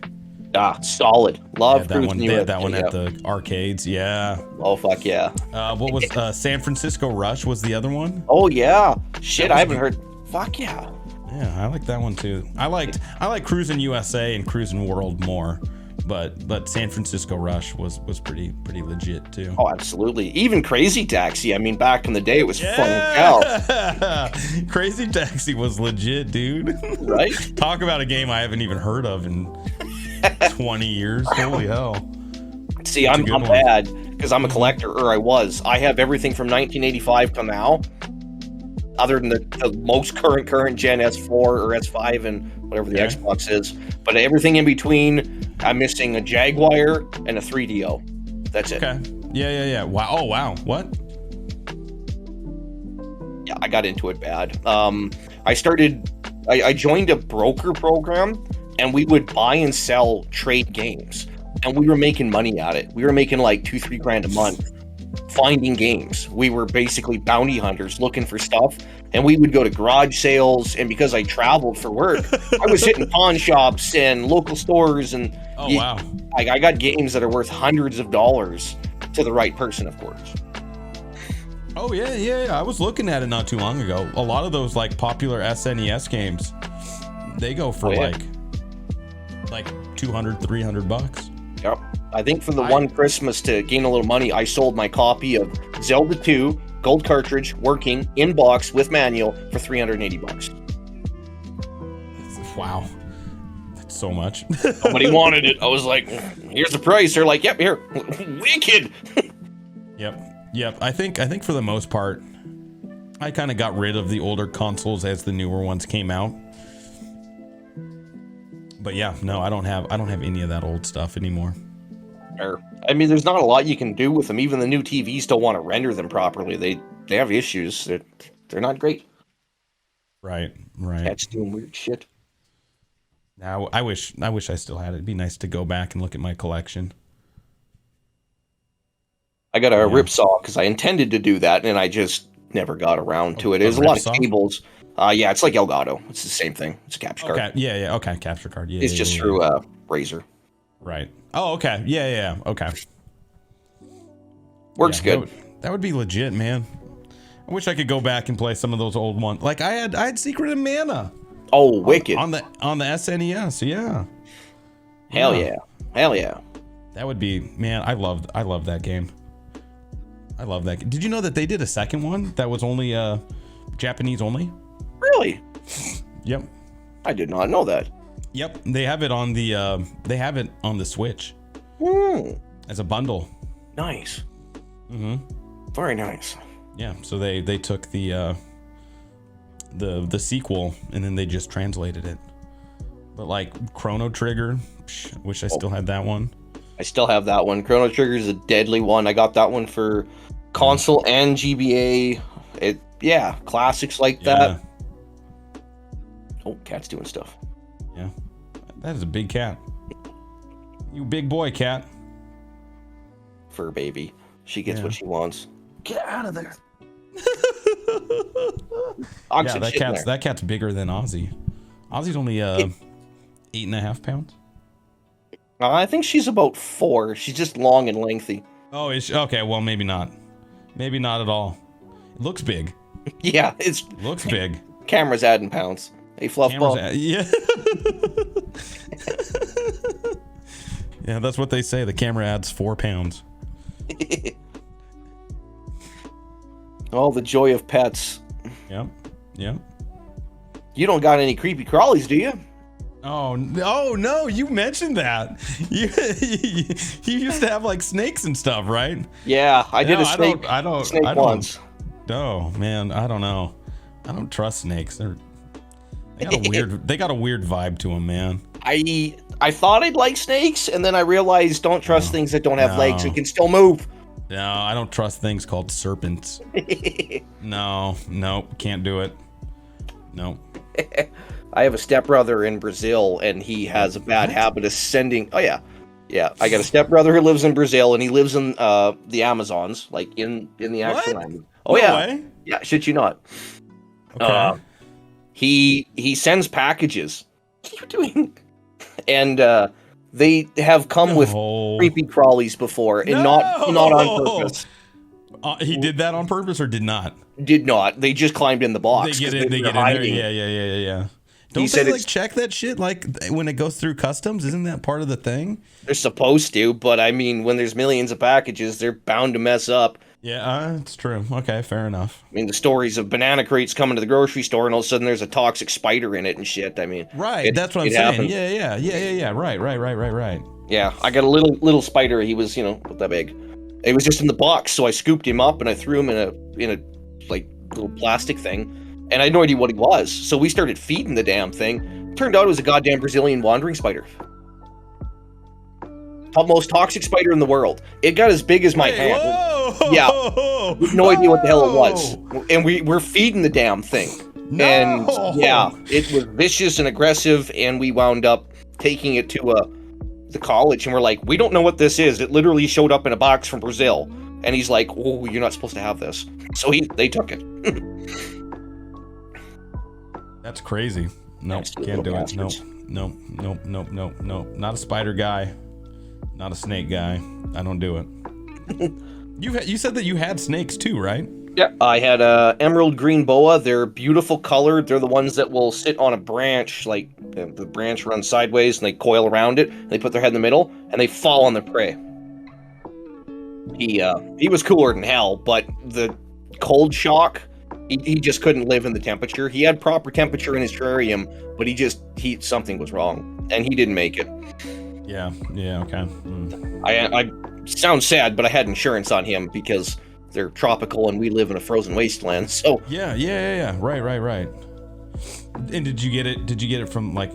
Solid. Love that Cruising one. They USA. had that one at the arcades. Yeah. Oh fuck yeah. What was San Francisco Rush was the other one? Oh yeah. Shit, I haven't heard. Fuck yeah. Yeah, I like that one too. I like Cruising USA and Cruising World more. But San Francisco Rush was pretty legit too. Oh, absolutely. Even Crazy Taxi. I mean, back in the day, it was fun as hell. Crazy Taxi was legit, dude. Right? Talk about a game I haven't even heard of in 20 years. Holy hell. See, I'm bad because I'm a collector, or I was. I have everything from 1985 to now, other than the most current gen S4 or S5 and whatever the Xbox is. But everything in between, I'm missing a Jaguar and a 3DO. That's it. Okay. Yeah. Wow. Oh, wow. What? Yeah, I got into it bad. I joined a broker program, and we would buy and sell trade games, and we were making money at it. We were making like $2-3 grand a month finding games. We were basically bounty hunters looking for stuff, and we would go to garage sales. And because I traveled for work, I was hitting pawn shops and local stores, and wow. I got games that are worth hundreds of dollars to the right person, of course. Oh yeah. I was looking at it not too long ago. A lot of those like popular SNES games, they go for like $200-$300. Yep. I think for the one Christmas to gain a little money, I sold my copy of Zelda 2, gold cartridge, working, in box with manual for $380. Wow. That's so much. Somebody wanted it. I was like, here's the price. They're like, yep, here. Wicked. Yep. I think for the most part, I kind of got rid of the older consoles as the newer ones came out. But yeah, no, I don't have any of that old stuff anymore. I mean, there's not a lot you can do with them. Even the new TVs don't want to render them properly. They have issues. They're not great. Right. That's doing weird shit. Now, I wish I still had it. It'd be nice to go back and look at my collection. I got a ripsaw because I intended to do that, and I just never got around to it. There's a lot of cables. Yeah, it's like Elgato. It's the same thing. It's a capture card. Okay. Yeah. Okay, capture card. Yeah. It's just through Razer. Right. Oh, okay. Yeah. Okay. Works good. That would be legit, man. I wish I could go back and play some of those old ones. Like I had Secret of Mana. Oh, wicked. On the SNES, yeah. Hell yeah. That would be, man, I love that game. I love that. Did you know that they did a second one that was only Japanese only? Really? Yep. I did not know that. Yep. They have it on the Switch. As a bundle. Nice. Mm-hmm. Very nice. Yeah, so they took the sequel and then they just translated it. But like Chrono Trigger, wish I still had that one. I still have that one. Chrono Trigger is a deadly one. I got that one for console and GBA. Classics like that. Oh, cat's doing stuff. Yeah, that is a big cat. You big boy, cat. Fur baby. She gets what she wants. Get out of there. Yeah, that cat's bigger than Ozzy. Ozzy's only 8.5 pounds. I think she's about 4. She's just long and lengthy. Oh, is she? Okay. Well, maybe not. Maybe not at all. It looks big. Yeah, looks big. Camera's adding pounds. Hey, Fluffball. Yeah. Yeah, that's what they say. The camera adds 4 pounds. Oh, the joy of pets. Yep. You don't got any creepy crawlies, do you? Oh no! You mentioned that. You used to have like snakes and stuff, right? Yeah, I did a snake. I don't once. Oh man, I don't know. I don't trust snakes. They got a weird vibe to them, man. I thought I'd like snakes, and then I realized don't trust things that don't have legs and can still move. No, I don't trust things called serpents. No, can't do it. No. I have a stepbrother in Brazil, and he has a bad habit of sending. Oh yeah. I got a stepbrother who lives in Brazil, and he lives in the Amazons, like in the actual land. Oh no yeah, way. Yeah. Shit you not. Okay. He sends packages. What are you doing? And they have come with creepy crawlies before, and not on purpose. He did that on purpose or did not? Did not. They just climbed in the box. They get in there. Yeah. Don't they like check that shit like when it goes through customs? Isn't that part of the thing? They're supposed to, but I mean, when there's millions of packages, they're bound to mess up. Yeah, it's true. Okay, fair enough. I mean, the stories of banana crates coming to the grocery store and all of a sudden there's a toxic spider in it and shit. I mean, right. That's what I'm saying. Happens. Yeah. Right. Yeah, I got a little spider. He was, not that big. It was just in the box, so I scooped him up and I threw him in a like little plastic thing, and I had no idea what he was. So we started feeding the damn thing. Turned out it was a goddamn Brazilian wandering spider. The most toxic spider in the world. It got as big as my hand. Whoa, yeah, no idea what the hell it was. And we're feeding the damn thing. No. And yeah, it was vicious and aggressive, and we wound up taking it to the college, and we're like, we don't know what this is. It literally showed up in a box from Brazil. And he's like, oh, you're not supposed to have this. So they took it. That's crazy. No, can't do it. No. Not a spider guy. Not a snake guy. I don't do it. You said that you had snakes too, right? Yeah, I had a emerald green boa. They're beautiful colored. They're the ones that will sit on a branch, like the branch runs sideways and they coil around it. And they put their head in the middle and they fall on their prey. He was cooler than hell, but the cold shock, he just couldn't live in the temperature. He had proper temperature in his terrarium, but something was wrong, and he didn't make it. Yeah, okay. I sound sad, but I had insurance on him because they're tropical and we live in a frozen wasteland. So yeah. Right. And did you get it from like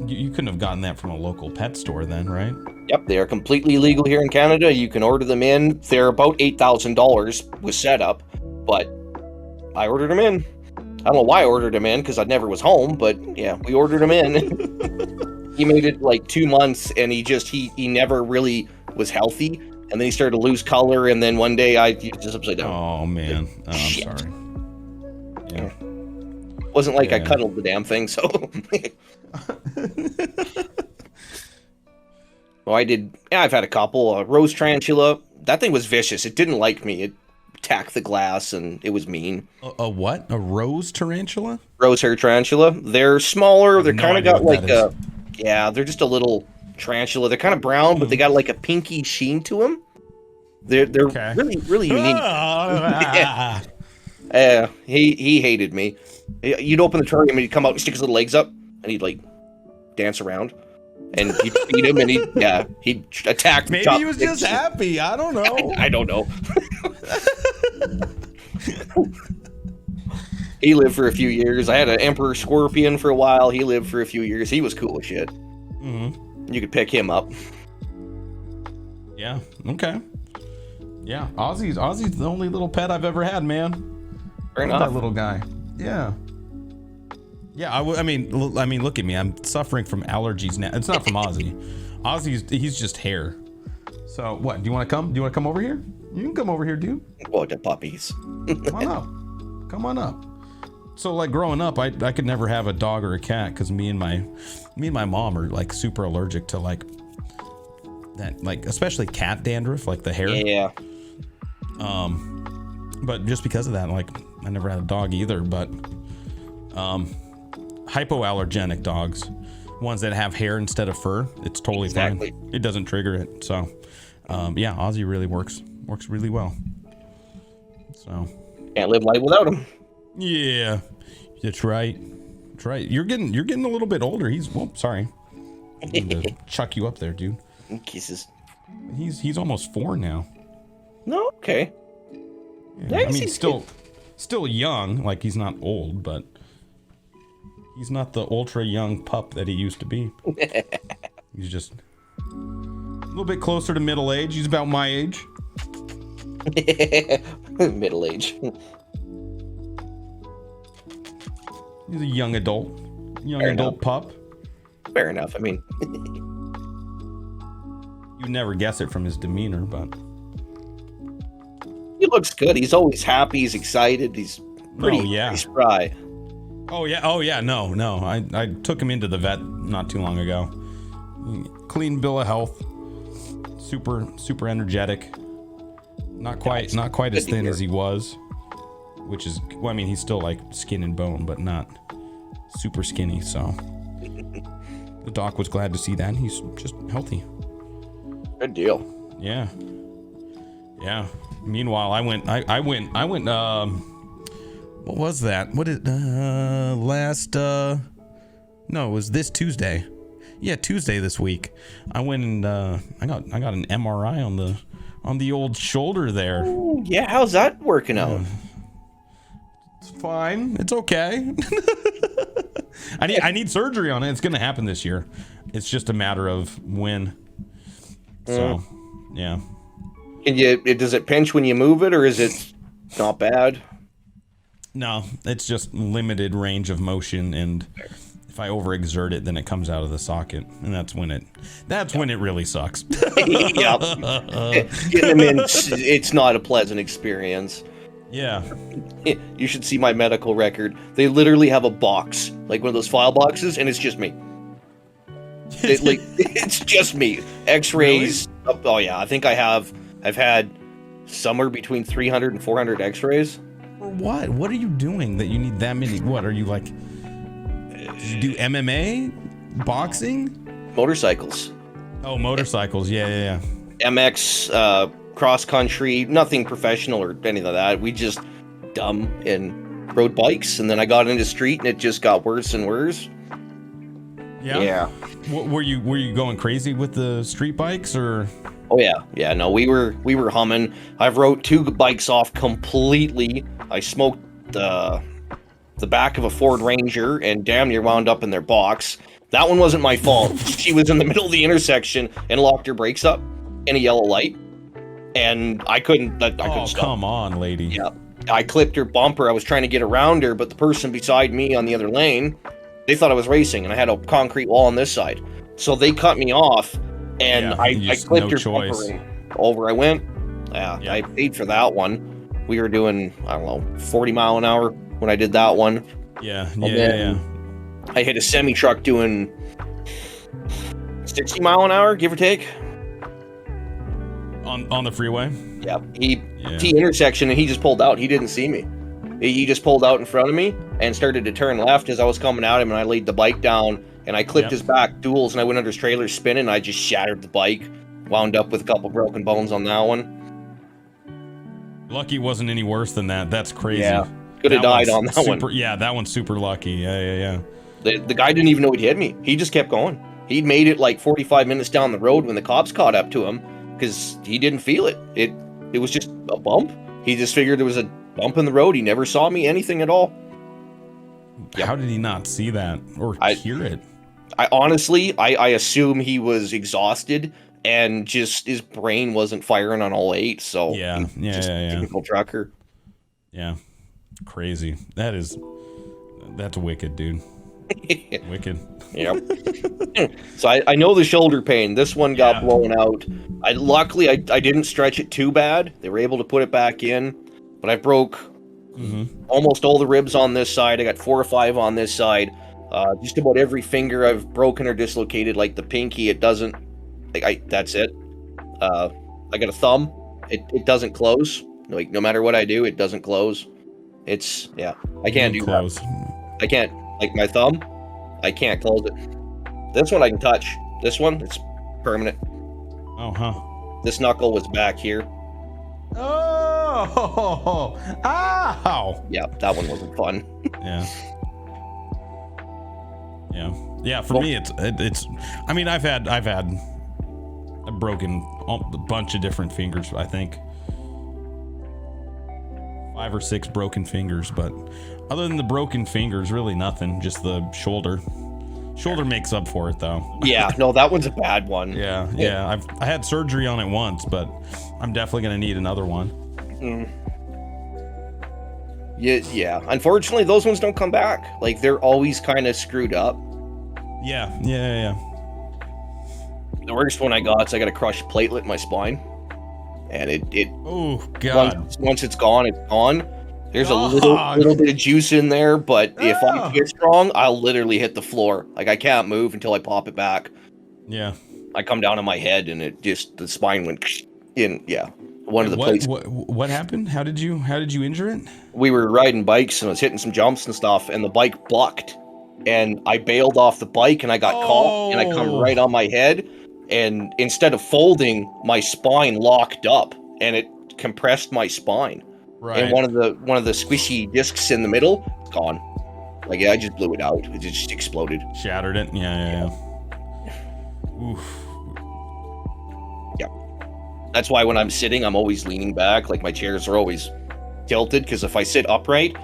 you couldn't have gotten that from a local pet store then, right? Yep, they are completely legal here in Canada. You can order them in. They're about $8,000 with setup, but I ordered them in. I don't know why I ordered them in because I never was home, but yeah, we ordered them in. He made it like 2 months, and he never really was healthy, and then he started to lose color, and then one day he just upside down. Oh man, I'm sorry. Yeah. Wasn't like I cuddled the damn thing, so. Well, I've had a couple. A rose tarantula. That thing was vicious. It didn't like me. It attacked the glass, and it was mean. A what? A rose tarantula? Rose hair tarantula. They're smaller. They're kind of got like they're just a little tarantula. They're kind of brown, but they got like a pinky sheen to them. They're really, really unique. He hated me. You'd open the terrarium and he'd come out and stick his little legs up, and he'd like dance around. And you'd feed him, and he'd attack. Maybe he was just happy. I don't know. I don't know. He lived for a few years. I had an emperor scorpion for a while. He lived for a few years. He was cool as shit. Mm-hmm. You could pick him up. Yeah. Okay. Yeah. Ozzy's the only little pet I've ever had, man. Fair enough. That little guy. Yeah. Yeah, I mean, look at me. I'm suffering from allergies now. It's not from Ozzy. He's just hair. So what? Do you want to come? Do you want to come over here? You can come over here, dude. Oh, the puppies. Come on up. Come on up. So like growing up, I could never have a dog or a cat because me and my mom are like super allergic to like that, like especially cat dandruff, like the hair. Yeah. But just because of that, like I never had a dog either. But hypoallergenic dogs, ones that have hair instead of fur, it's totally fine. It doesn't trigger it. So yeah, Ozzy really works really well. So can't live life without him. Yeah, that's right. That's right. You're getting a little bit older. Sorry. I'm going to chuck you up there, dude. Kisses. He's almost 4 now. No, okay. Yeah, I mean, still young. Like he's not old, but he's not the ultra young pup that he used to be. He's just a little bit closer to middle age. He's about my age. Middle age. He's a young adult. Fair adult enough. pup. Fair enough. I mean, you never guess it from his demeanor, but he looks good. He's always happy. He's excited. He's pretty spry. Oh yeah. No. I took him into the vet not too long ago. Clean bill of health. Super energetic. Not quite as thin as he was, which is, well, I mean, he's still like skin and bone, but not super skinny. So the doc was glad to see that. He's just healthy. Good deal. Yeah. Meanwhile, I went. What was that? What did last? No, it was this Tuesday. Yeah, Tuesday this week. I went and I got an MRI on the old shoulder there. Ooh, yeah, how's that working out? It's fine. It's okay. I need surgery on it. It's gonna happen this year. It's just a matter of when. So, yeah. And does it pinch when you move it, or is it not bad? No, it's just limited range of motion, and if I overexert it, then it comes out of the socket, and that's when it really sucks. Yep. Getting them in, it's not a pleasant experience. Yeah. You should see my medical record. They literally have a box, like one of those file boxes, and it's just me. It's just me. X-rays. Really? Oh yeah, I think I've had somewhere between 300 and 400 X-rays. For what? What are you doing that you need that many? What are you like? Did you do MMA, boxing, motorcycles? Oh, motorcycles. Yeah. MX, cross country. Nothing professional or anything like that. We just dumb and rode bikes, and then I got into street, and it just got worse and worse. Yeah. Were you going crazy with the street bikes, or? Oh yeah. No, we were humming. I've wrote 2 bikes off completely. I smoked the back of a Ford Ranger and damn near wound up in their box. That one wasn't my fault. She was in the middle of the intersection and locked her brakes up in a yellow light, and I couldn't stop. Come on, lady. Yeah, I clipped her bumper. I was trying to get around her, but the person beside me on the other lane, they thought I was racing, and I had a concrete wall on this side, so they cut me off, and I clipped her bumper, and over I went. Yeah, I paid for that one. We were doing, I don't know, 40 mile an hour when I did that one. Yeah. I hit a semi truck doing 60 mile an hour, give or take. On the freeway? Yeah. He intersection, and he just pulled out. He didn't see me. He just pulled out in front of me and started to turn left as I was coming at him, and I laid the bike down, and I clipped his back duals, and I went under his trailer spinning, and I just shattered the bike. Wound up with a couple broken bones on that one. Lucky wasn't any worse than that. That's crazy. Yeah. Could have died on that one. Yeah, that one's super lucky. Yeah. The guy didn't even know he'd hit me. He just kept going. He'd made it like 45 minutes down the road when the cops caught up to him because he didn't feel it. It was just a bump. He just figured there was a bump in the road. He never saw me, anything at all. How did he not see that or hear it? I honestly assume he was exhausted and just his brain wasn't firing on all 8. So yeah. Typical trucker. Yeah, crazy. That's wicked, dude. Wicked. Yep. So I know the shoulder pain. This one got blown out. Luckily I didn't stretch it too bad. They were able to put it back in, but I broke almost all the ribs on this side. I got 4 or 5 on this side. Just about every finger I've broken or dislocated. Like the pinky, it doesn't. That's it. I got a thumb. It doesn't close. Like no matter what I do, it doesn't close. It's I can't do close. That. I can't, like my thumb. I can't close it. This one I can touch. This one, it's permanent. Oh, huh. This knuckle was back here. Oh, ow. Yeah, that one wasn't fun. Yeah. For me, it's. I mean, I've had a broken a bunch of different fingers. I think 5 or 6 broken fingers, but other than the broken fingers, really nothing. Just the shoulder. Shoulder makes up for it, though. Yeah, no, that one's a bad one. Yeah. I had surgery on it once, but I'm definitely gonna need another one. Yeah. Unfortunately, those ones don't come back. Like they're always kind of screwed up. Yeah. The worst one I got is I got a crushed platelet in my spine, and it. Oh God! Once it's gone, it's gone. There's a little bit of juice in there, but if I get strong, I'll literally hit the floor. Like I can't move until I pop it back. Yeah. I come down on my head, and the spine went in. Yeah, one of the plates. What happened? How did you injure it? We were riding bikes, and I was hitting some jumps and stuff, and the bike bucked, and I bailed off the bike, and I got caught, and I come right on my head, and instead of folding, my spine locked up, and it compressed my spine. Right. And one of the squishy discs in the middle, gone. Like I just blew it out. It just exploded. Shattered it. Yeah. Oof. Yeah. That's why when I'm sitting, I'm always leaning back. Like my chairs are always tilted because if I sit upright.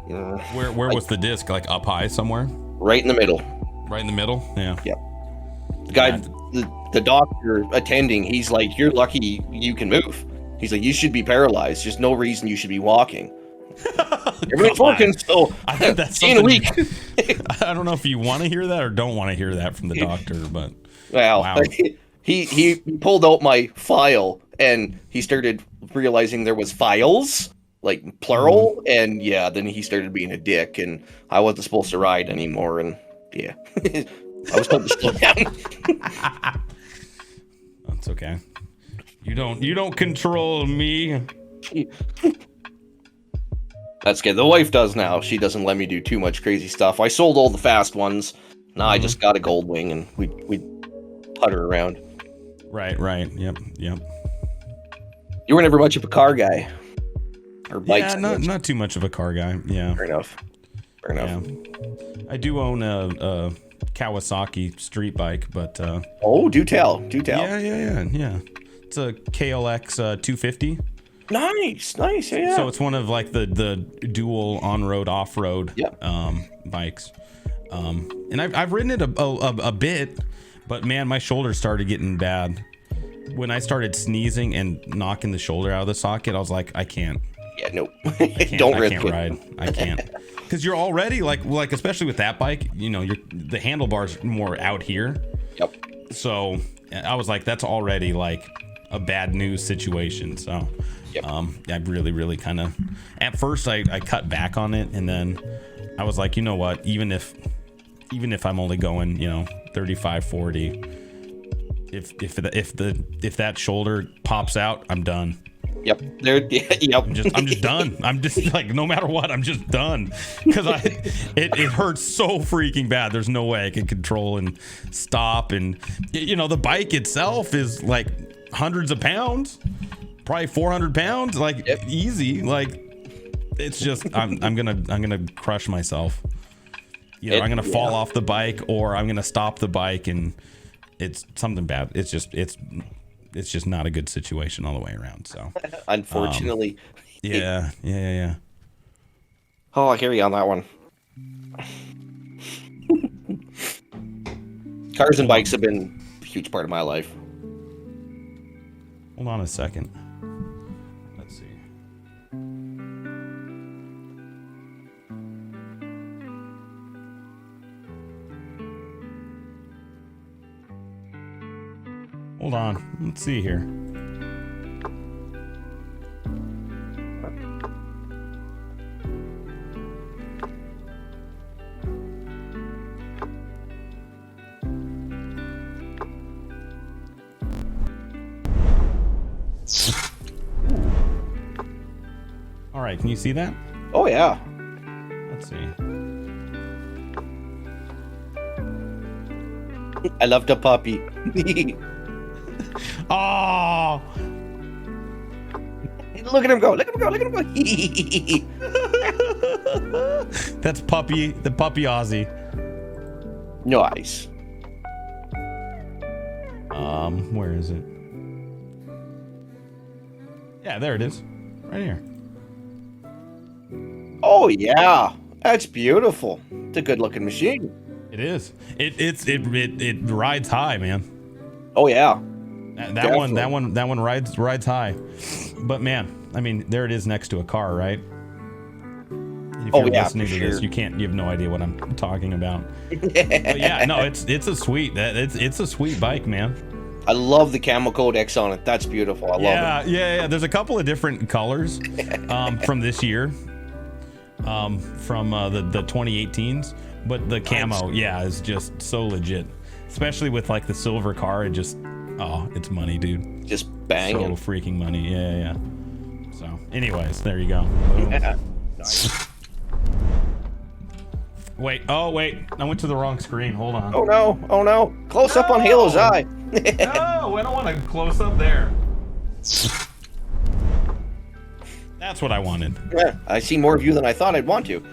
Where was the disc? Like up high somewhere? Right in the middle. Right in the middle. Yeah. Yep. The guy, the doctor attending, he's like, "You're lucky you can move." He's like, "You should be paralyzed. There's no reason you should be walking." Everything's working, so I think that's in a week. I don't know if you want to hear that or don't want to hear that from the doctor, but wow. He pulled out my file and he started realizing there was files, like plural, and then he started being a dick, and I wasn't supposed to ride anymore, and I was told to slow down. That's okay. You don't control me. That's good. The wife does now. She doesn't let me do too much crazy stuff. I sold all the fast ones. Now I just got a gold wing, and we putter around. Right. Yep. You were never much of a car guy. Or bikes. Yeah, not too much of a car guy. Yeah. Fair enough. Yeah. I do own a Kawasaki street bike, but do tell. Yeah. It's a KLX 250. Nice, yeah. So it's one of like the dual on-road, off-road bikes. And I've ridden it a bit, but man, my shoulder started getting bad. When I started sneezing and knocking the shoulder out of the socket, I was like, I can't. Yeah, no. I can't ride. I can't. Because you're already like especially with that bike, the handlebars more out here. Yep. So I was like, that's already like a bad news situation. So I really kind of, at first I cut back on it, and then I was like, you know what, even if I'm only going 35, 40, if that shoulder pops out, I'm done. Yep. I'm just done. I'm just like, no matter what, I'm just done, because it hurts so freaking bad. There's no way I can control and stop, and the bike itself is like hundreds of pounds, probably 400 pounds, like easy. Like it's just I'm gonna crush myself. I'm gonna fall off the bike, or I'm gonna stop the bike, and it's something bad. It's just not a good situation all the way around. So unfortunately, yeah. Oh, I hear you on that one. Cars and bikes have been a huge part of my life. Hold on a second. Let's see. Let's see here. All right, can you see that? Oh yeah. Let's see. I love the puppy. Oh, Look at him go! Look at him go! Look at him go! that's puppy. The puppy Aussie. Nice. Where is it? Yeah, there it is. Right here. Oh yeah, that's beautiful. It's a good-looking machine. It is. It rides high, man. Oh yeah. That one rides high. But man, I mean, there it is next to a car, right? If you're listening to this, you have no idea what I'm talking about. But yeah, no, it's a sweet bike, man. I love the camo codex on it. That's beautiful. I love it. Yeah. There's a couple of different colors from this year, from the 2018s. But the camo, is just so legit, especially with like the silver car. It's money, dude. Just banging. So freaking money. Yeah. So, anyways, there you go. Boom. Yeah. Nice. Wait, I went to the wrong screen. Hold on. Oh no. Close up on Halo's eye. No, I don't want to close up there. That's what I wanted. Yeah, I see more of you than I thought I'd want to.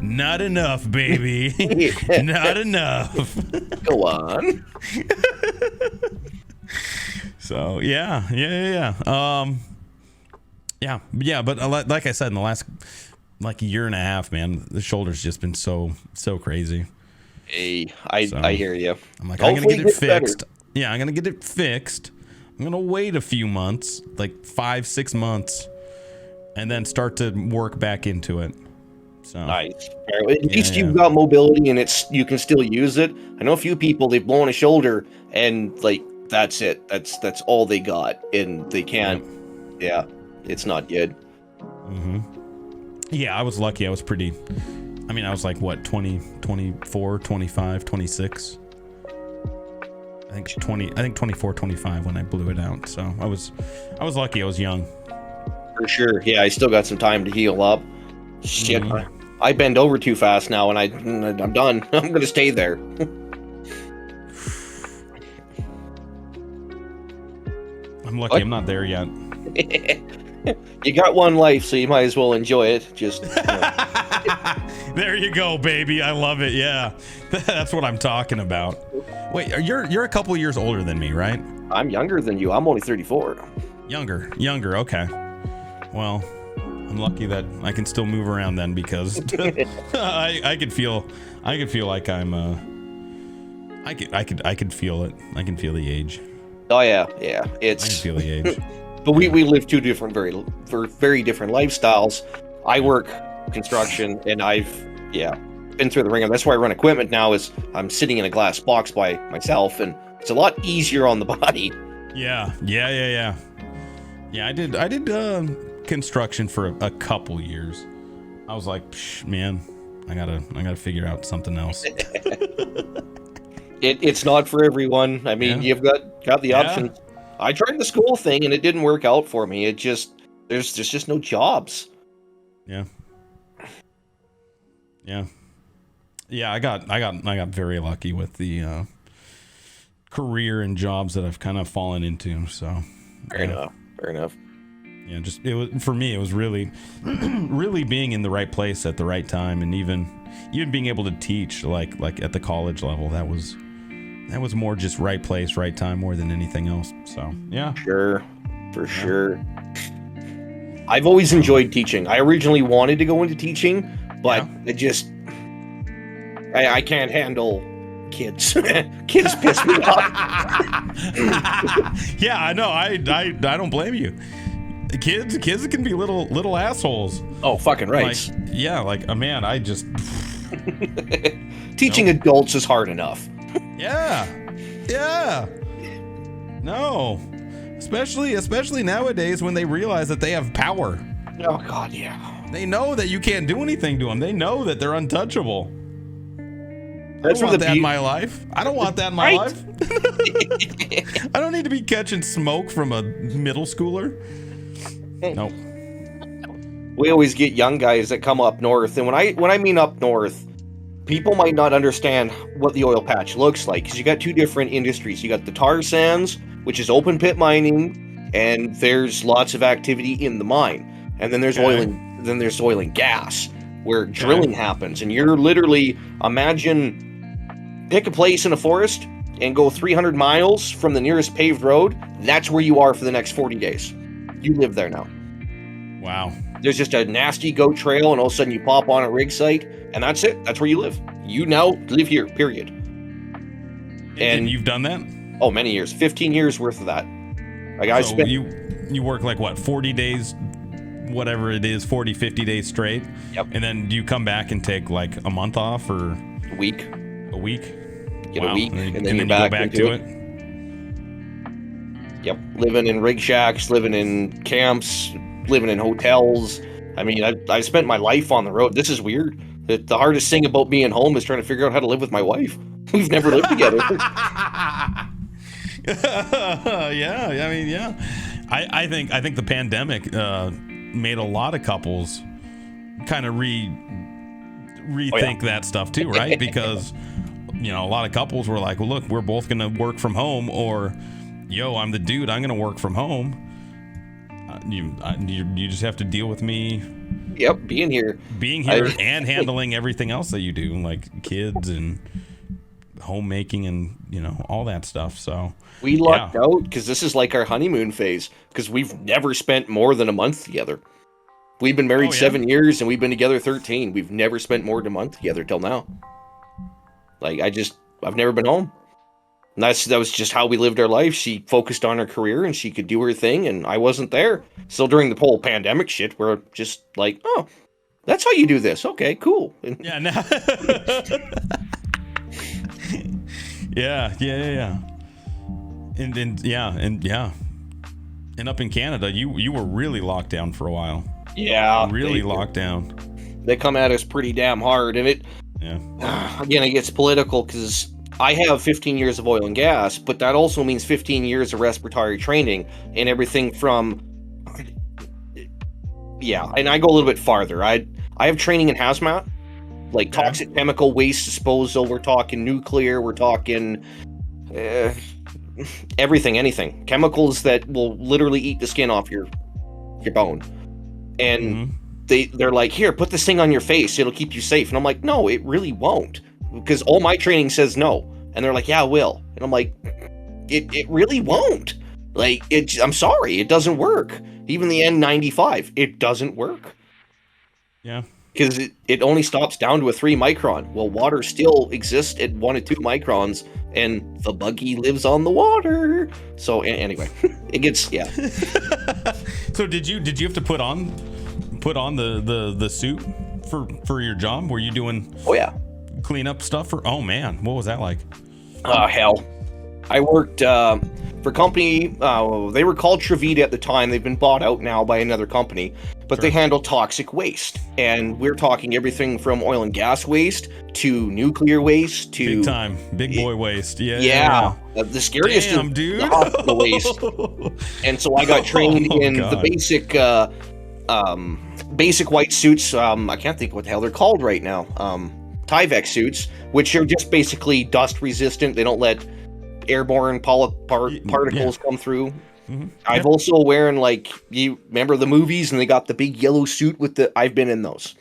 Not enough, baby. Not enough. Go on. So yeah. But like I said, in the last year and a half, man, the shoulder's just been so crazy. Hey, I hear you. I'm like, I'm gonna get it fixed. Better. Yeah, I'm gonna get it fixed. I'm gonna wait a few months, like 5-6 months, and then start to work back into it. So nice. At least you've got mobility and you can still use it. I know a few people, they've blown a shoulder and like that's it. That's all they got, and they can't. Yeah, it's not good. Yeah, I was lucky. I was like what, 20, 24, 25, 26. I think 24, 25 when I blew it out. So I was lucky. I was young. For sure. Yeah, I still got some time to heal up. Shit, I bend over too fast now, and I'm done. I'm gonna stay there. I'm lucky. I'm not there yet. You got one life, so you might as well enjoy it. Just there you go, baby. I love it. Yeah, that's what I'm talking about. Wait, you're a couple years older than me, right? I'm younger than you. I'm only 34. Younger. Okay. Well, I'm lucky that I can still move around then, because I could feel like I'm I could feel it. I can feel the age. Oh yeah. I can feel the age. But we live two different, very different lifestyles. I work construction, and I've been through the ringer. That's why I run equipment now. Is I'm sitting in a glass box by myself, and it's a lot easier on the body. Yeah. I did construction for a couple years. I was like, man, I gotta figure out something else. It's not for everyone. I mean, you've got the options. I tried the school thing and it didn't work out for me. It just there's just no jobs. Yeah. I got very lucky with the career and jobs that I've kind of fallen into. So fair enough. Yeah, just it was for me. It was really, really being in the right place at the right time, and even being able to teach like at the college level. That was more just right place, right time, more than anything else. So yeah, sure. I've always enjoyed teaching. I originally wanted to go into teaching, but I can't handle kids. Kids piss me off. Yeah, I know. I don't blame you. Kids can be little assholes. Oh, fucking right. Like a man. I just teaching adults is hard enough. Yeah, Yeah. No. Especially nowadays when they realize that they have power. Oh God, yeah. They know that you can't do anything to them. They know that they're untouchable. That's I don't want that in my life. I don't want that in my life. I don't need to be catching smoke from a middle schooler. Nope. We always get young guys that come up north, and when I mean up north, people might not understand what the oil patch looks like, because you got two different industries. You got the tar sands, which is open pit mining, and there's lots of activity in the mine. And then there's oil and gas, where drilling happens. And you're literally, pick a place in a forest and go 300 miles from the nearest paved road. That's where you are for the next 40 days. You live there now. Wow. There's just a nasty goat trail, and all of a sudden you pop on a rig site, and that's it. That's where you live. You now live here, period. And you've done that? Oh, many years. 15 years worth of that. Like I spent... You work like what, 40 days, whatever it is, 40, 50 days straight? Yep. And then do you come back and take like a month off or? A week. A week? Get a week, and then you go back to it? Yep. Living in rig shacks, living in camps, living in hotels. I mean, I spent my life on the road. This is weird. The hardest thing about being home is trying to figure out how to live with my wife. We've never lived together. Yeah, I mean, yeah. I think the pandemic made a lot of couples kind of rethink that stuff too, right? Because a lot of couples were like, well, look, we're both gonna work from home, or yo, I'm the dude, I'm gonna work from home. You just have to deal with me. Yep, being here and handling everything else that you do, like kids and homemaking and all that stuff. So we lucked out, because this is like our honeymoon phase, because we've never spent more than a month together. We've been married 7 years and we've been together 13. We've never spent more than a month together till now. Like I've never been home. And that was just how we lived our life. She focused on her career and she could do her thing, and I wasn't there. So during the whole pandemic shit, we're just like, oh, that's how you do this. Okay, cool. Yeah, no. yeah. And up in Canada, you were really locked down for a while. Yeah. Really locked down. They come at us pretty damn hard, and again, it gets political, because I have 15 years of oil and gas, but that also means 15 years of respiratory training and everything from... Yeah, and I go a little bit farther. I have training in hazmat, like toxic chemical waste disposal. We're talking nuclear. We're talking everything, anything. Chemicals that will literally eat the skin off your bone. And they're like, here, put this thing on your face. It'll keep you safe. And I'm like, no, it really won't. Because all my training says no. And they're like, yeah, it will. And I'm like, it really won't. Like, I'm sorry, it doesn't work. Even the N95, it doesn't work. Yeah. Because it only stops down to a 3 micron. Well, water still exists at 1 to 2 microns, and the buggy lives on the water. So anyway, it gets, So did you have to put on the suit for your job? Were you doing clean up stuff for? Oh man, what was that like? Hell. I worked for a company, they were called Trevita at the time. They've been bought out now by another company, but they handle toxic waste. And we're talking everything from oil and gas waste to nuclear waste to... Big time. Big boy waste. Yeah. The scariest is dude. the hospital waste. And so I got trained in the basic white suits. I can't think what the hell they're called right now. Tyvek suits, which are just basically dust resistant. They don't let airborne particles come through. Mm-hmm. I've also wearing, like, you remember the movies, and they got the big yellow suit with I've been in those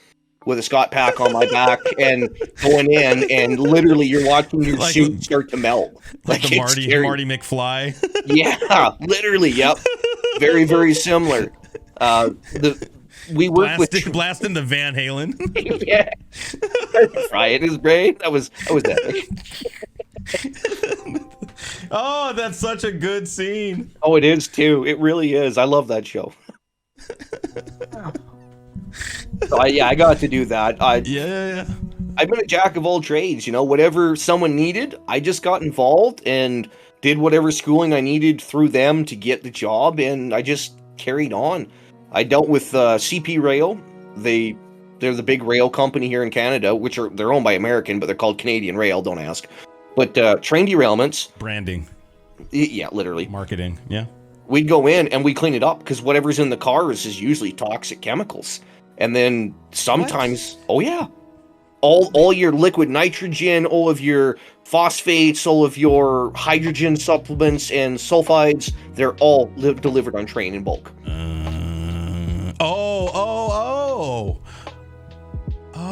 with a Scott pack on my back and going in, and literally you're watching your suit start to melt. Like the Marty McFly. Yeah, literally. Yep. Very, very similar. We worked with blasting the Van Halen. Yeah. Fry in his brain. That was epic. Oh, that's such a good scene. Oh, it is too. It really is. I love that show. So I got to do that. I I've been a jack of all trades. Whatever someone needed, I just got involved and did whatever schooling I needed through them to get the job, and I just carried on. I dealt with CP Rail. They're the big rail company here in Canada, they're owned by American, but they're called Canadian Rail. Don't ask. But train derailments, Branding, yeah, literally marketing, yeah. We'd go in and we clean it up because whatever's in the cars is usually toxic chemicals. And then sometimes, oh yeah, all your liquid nitrogen, all of your phosphates, all of your hydrogen supplements and sulfides, they're all delivered on train in bulk.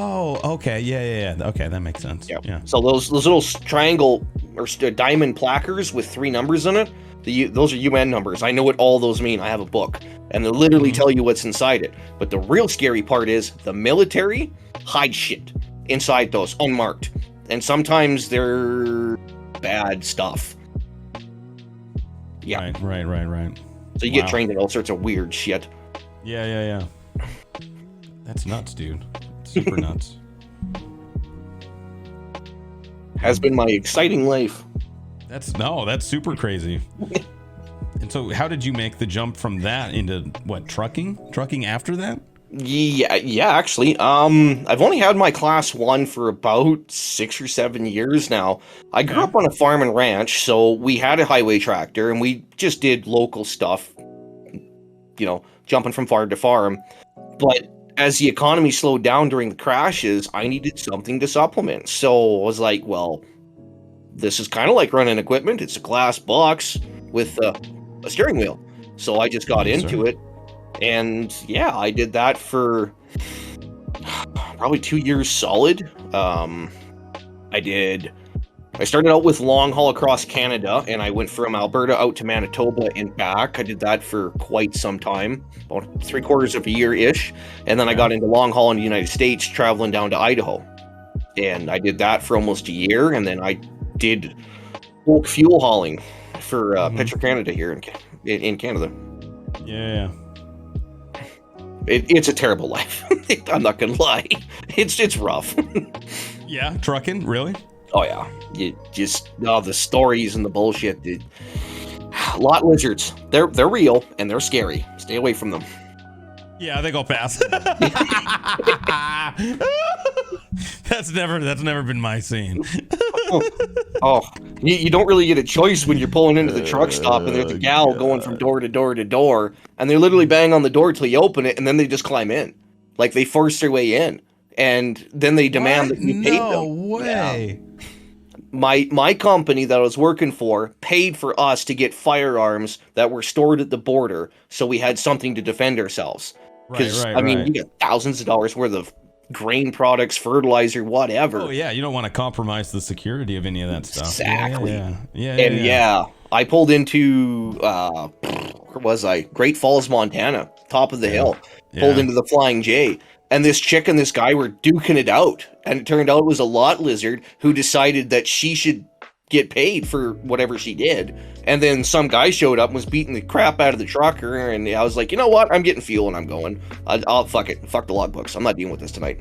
Oh, okay, yeah. Okay, that makes sense. Yeah. So those little triangle or diamond placards with 3 numbers in it, those are UN numbers. I know what all those mean. I have a book, and they literally tell you what's inside it. But the real scary part is the military hide shit inside those unmarked, and sometimes they're bad stuff. Yeah. Right. So you get trained in all sorts of weird shit. Yeah. That's nuts, dude. Super nuts. Has been my exciting life. That's super crazy. And so how did you make the jump from that into what, trucking after that? Yeah, actually. I've only had my class 1 for about 6 or 7 years now. I grew up on a farm and ranch, so we had a highway tractor and we just did local stuff, jumping from farm to farm. But as the economy slowed down during the crashes, I needed something to supplement. So I was like, well, this is kind of like running equipment. It's a glass box with a steering wheel. So I just got into it. And yeah, I did that for probably 2 years solid. I started out with long haul across Canada, and I went from Alberta out to Manitoba and back. I did that for quite some time, about 3/4 of a year-ish. And then I got into long haul in the United States, traveling down to Idaho. And I did that for almost a year. And then I did bulk fuel hauling for Petro-Canada here in Canada. Yeah. It's a terrible life. I'm not gonna lie. It's rough. Yeah, trucking, really? Oh yeah. The stories and the bullshit. Lot lizards. They're real and they're scary. Stay away from them. Yeah, they go past. That's never been my scene. You don't really get a choice when you're pulling into the truck stop and there's a gal going from door to door to door, and they literally bang on the door till you open it, and then they just climb in, like they force their way in, and then they demand that you pay them. No way. Yeah. My company that I was working for paid for us to get firearms that were stored at the border, so we had something to defend ourselves. Because you get thousands of dollars worth of grain products, fertilizer, whatever. Oh yeah, you don't want to compromise the security of any of that stuff. Exactly. Yeah. I pulled into where was I? Great Falls, Montana, top of the hill. Pulled into the Flying J, and this chick and this guy were duking it out, and it turned out it was a lot lizard who decided that she should get paid for whatever she did. And then some guy showed up and was beating the crap out of the trucker, and I was like, you know what? I'm getting fuel and I'm going. I'll fuck it. Fuck the logbooks. I'm not dealing with this tonight.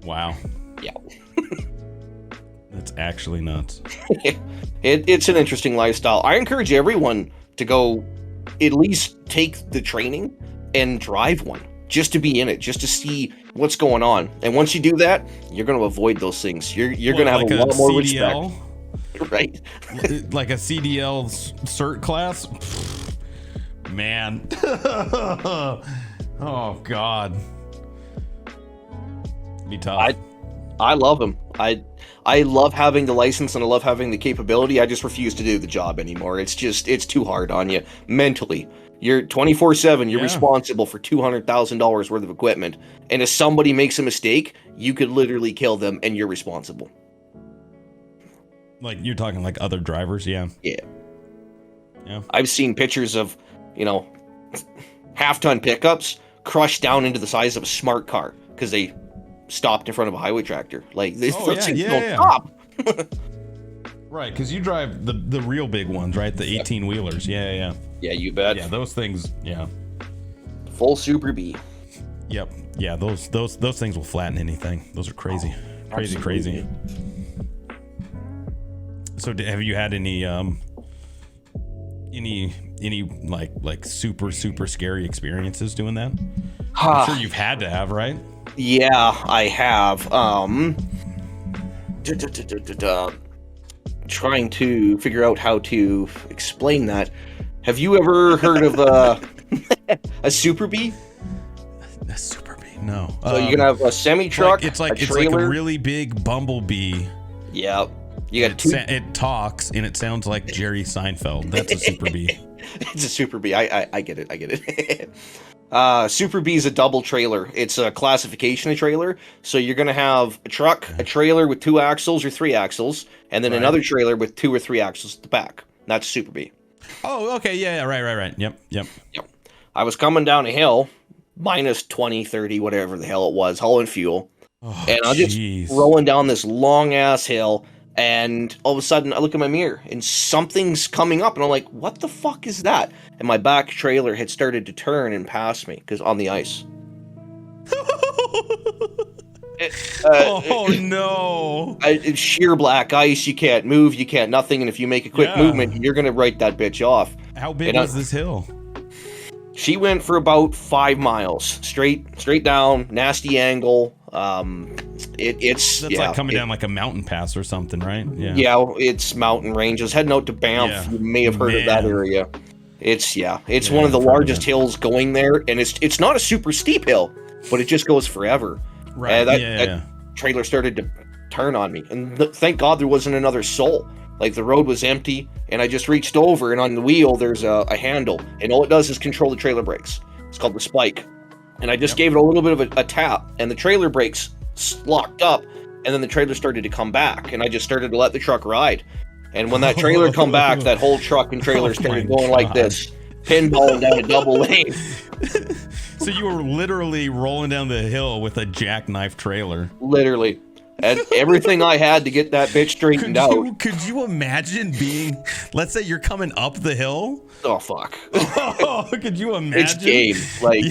Wow. Yeah. That's actually nuts. It's an interesting lifestyle. I encourage everyone to go at least take the training and drive one, just to be in it, just to see what's going on. And once you do that, you're going to avoid those things. You're going to have a lot more CDL? respect. Right. Like a CDL cert class? Man. Oh, God. Be tough. I love them. I love having the license and I love having the capability. I just refuse to do the job anymore. It's too hard on you mentally. You're 24/7. You're responsible for $200,000 worth of equipment. And if somebody makes a mistake, you could literally kill them and you're responsible. Like you're talking like other drivers, yeah. Yeah. I've seen pictures of, half-ton pickups crushed down into the size of a smart car because they stopped in front of a highway tractor. Like those things don't stop. Right, because you drive the real big ones, right? The 18-wheelers. Yeah. Yeah, you bet. Yeah, those things. Yeah. Full Super B. Yep. Yeah, those things will flatten anything. Those are crazy. Crazy. So have you had any like super scary experiences doing that? I'm sure you've had to have, right? Yeah, I have. Trying to figure out how to explain that. Have you ever heard of a super bee? A super bee? No. So you can have a semi truck. It's like a really big bumblebee. Yeah. You got it talks and it sounds like Jerry Seinfeld. That's a super bee. It's a super bee. I get it. Super B is a double trailer. It's a classification of trailer. So you're going to have a truck, a trailer with 2 axles or 3 axles, and then another trailer with 2 or 3 axles at the back. That's Super B. Oh, okay. Yeah, right. Yep. I was coming down a hill, minus 20, 30, whatever the hell it was, hauling fuel. Oh, and I'm just rolling down this long-ass hill, and all of a sudden I look at my mirror, and something's coming up, and I'm like, what the fuck is that? And my back trailer had started to turn and pass me, because on the ice. No. It's sheer black ice. You can't move. You can't nothing. And if you make a quick movement, you're going to write that bitch off. How big was this hill? She went for about 5 miles. Straight down. Nasty angle. It's like coming down like a mountain pass or something, right? Yeah, it's mountain ranges. Heading out to Banff. Yeah. You may have heard of that area. It's one of the largest hills going there. And it's not a super steep hill, but it just goes forever. Right. That trailer started to turn on me, and thank God there wasn't another soul. Like the road was empty, and I just reached over, and on the wheel there's a handle, and all it does is control the trailer brakes. It's called the spike, and I just gave it a little bit of a tap, and the trailer brakes locked up, and then the trailer started to come back, and I just started to let the truck ride. And when that trailer come back, that whole truck and trailer started going like this, pinballing down a double lane. So you were literally rolling down the hill with a jackknife trailer. Literally. And everything I had to get that bitch straightened out. Could you imagine being, let's say you're coming up the hill? Oh, fuck. Oh, could you imagine? It's game. Like,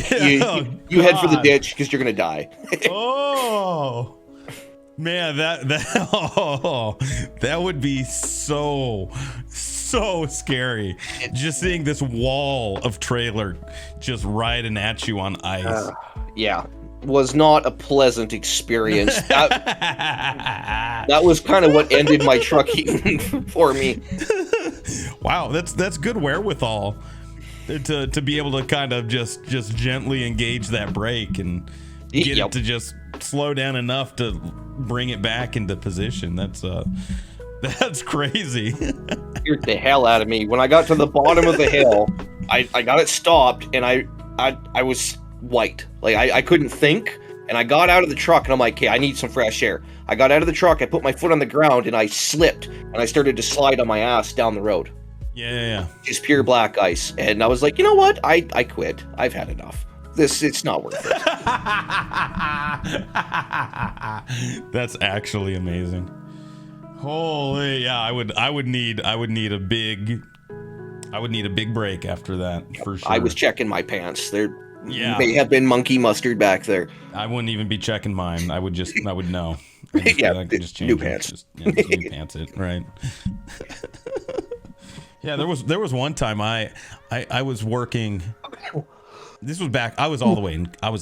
you head for the ditch because you're going to die. Oh. Man, that would be so scary. Just seeing this wall of trailer just riding at you on ice. Was not a pleasant experience. That was kind of what ended my trucking for me. Wow, that's good wherewithal to be able to kind of just gently engage that brake and get it to just slow down enough to bring it back into position. That's crazy. Scared the hell out of me. When I got to the bottom of the hill, I got it stopped, and I was white. Like I couldn't think, and I got out of the truck, and I'm like, okay, I need some fresh air. I got out of the truck, I put my foot on the ground, and I slipped, and I started to slide on my ass down the road. Yeah. Just pure black ice. And I was like, you know what? I quit. I've had enough. It's not worth it. That's actually amazing. Holy, yeah, I would need a big break after that, for sure. I was checking my pants. There may have been monkey mustard back there. I wouldn't even be checking mine. I would know. I could just change new pants. New pants it, right? Yeah, there was one time I was working. This was back. I was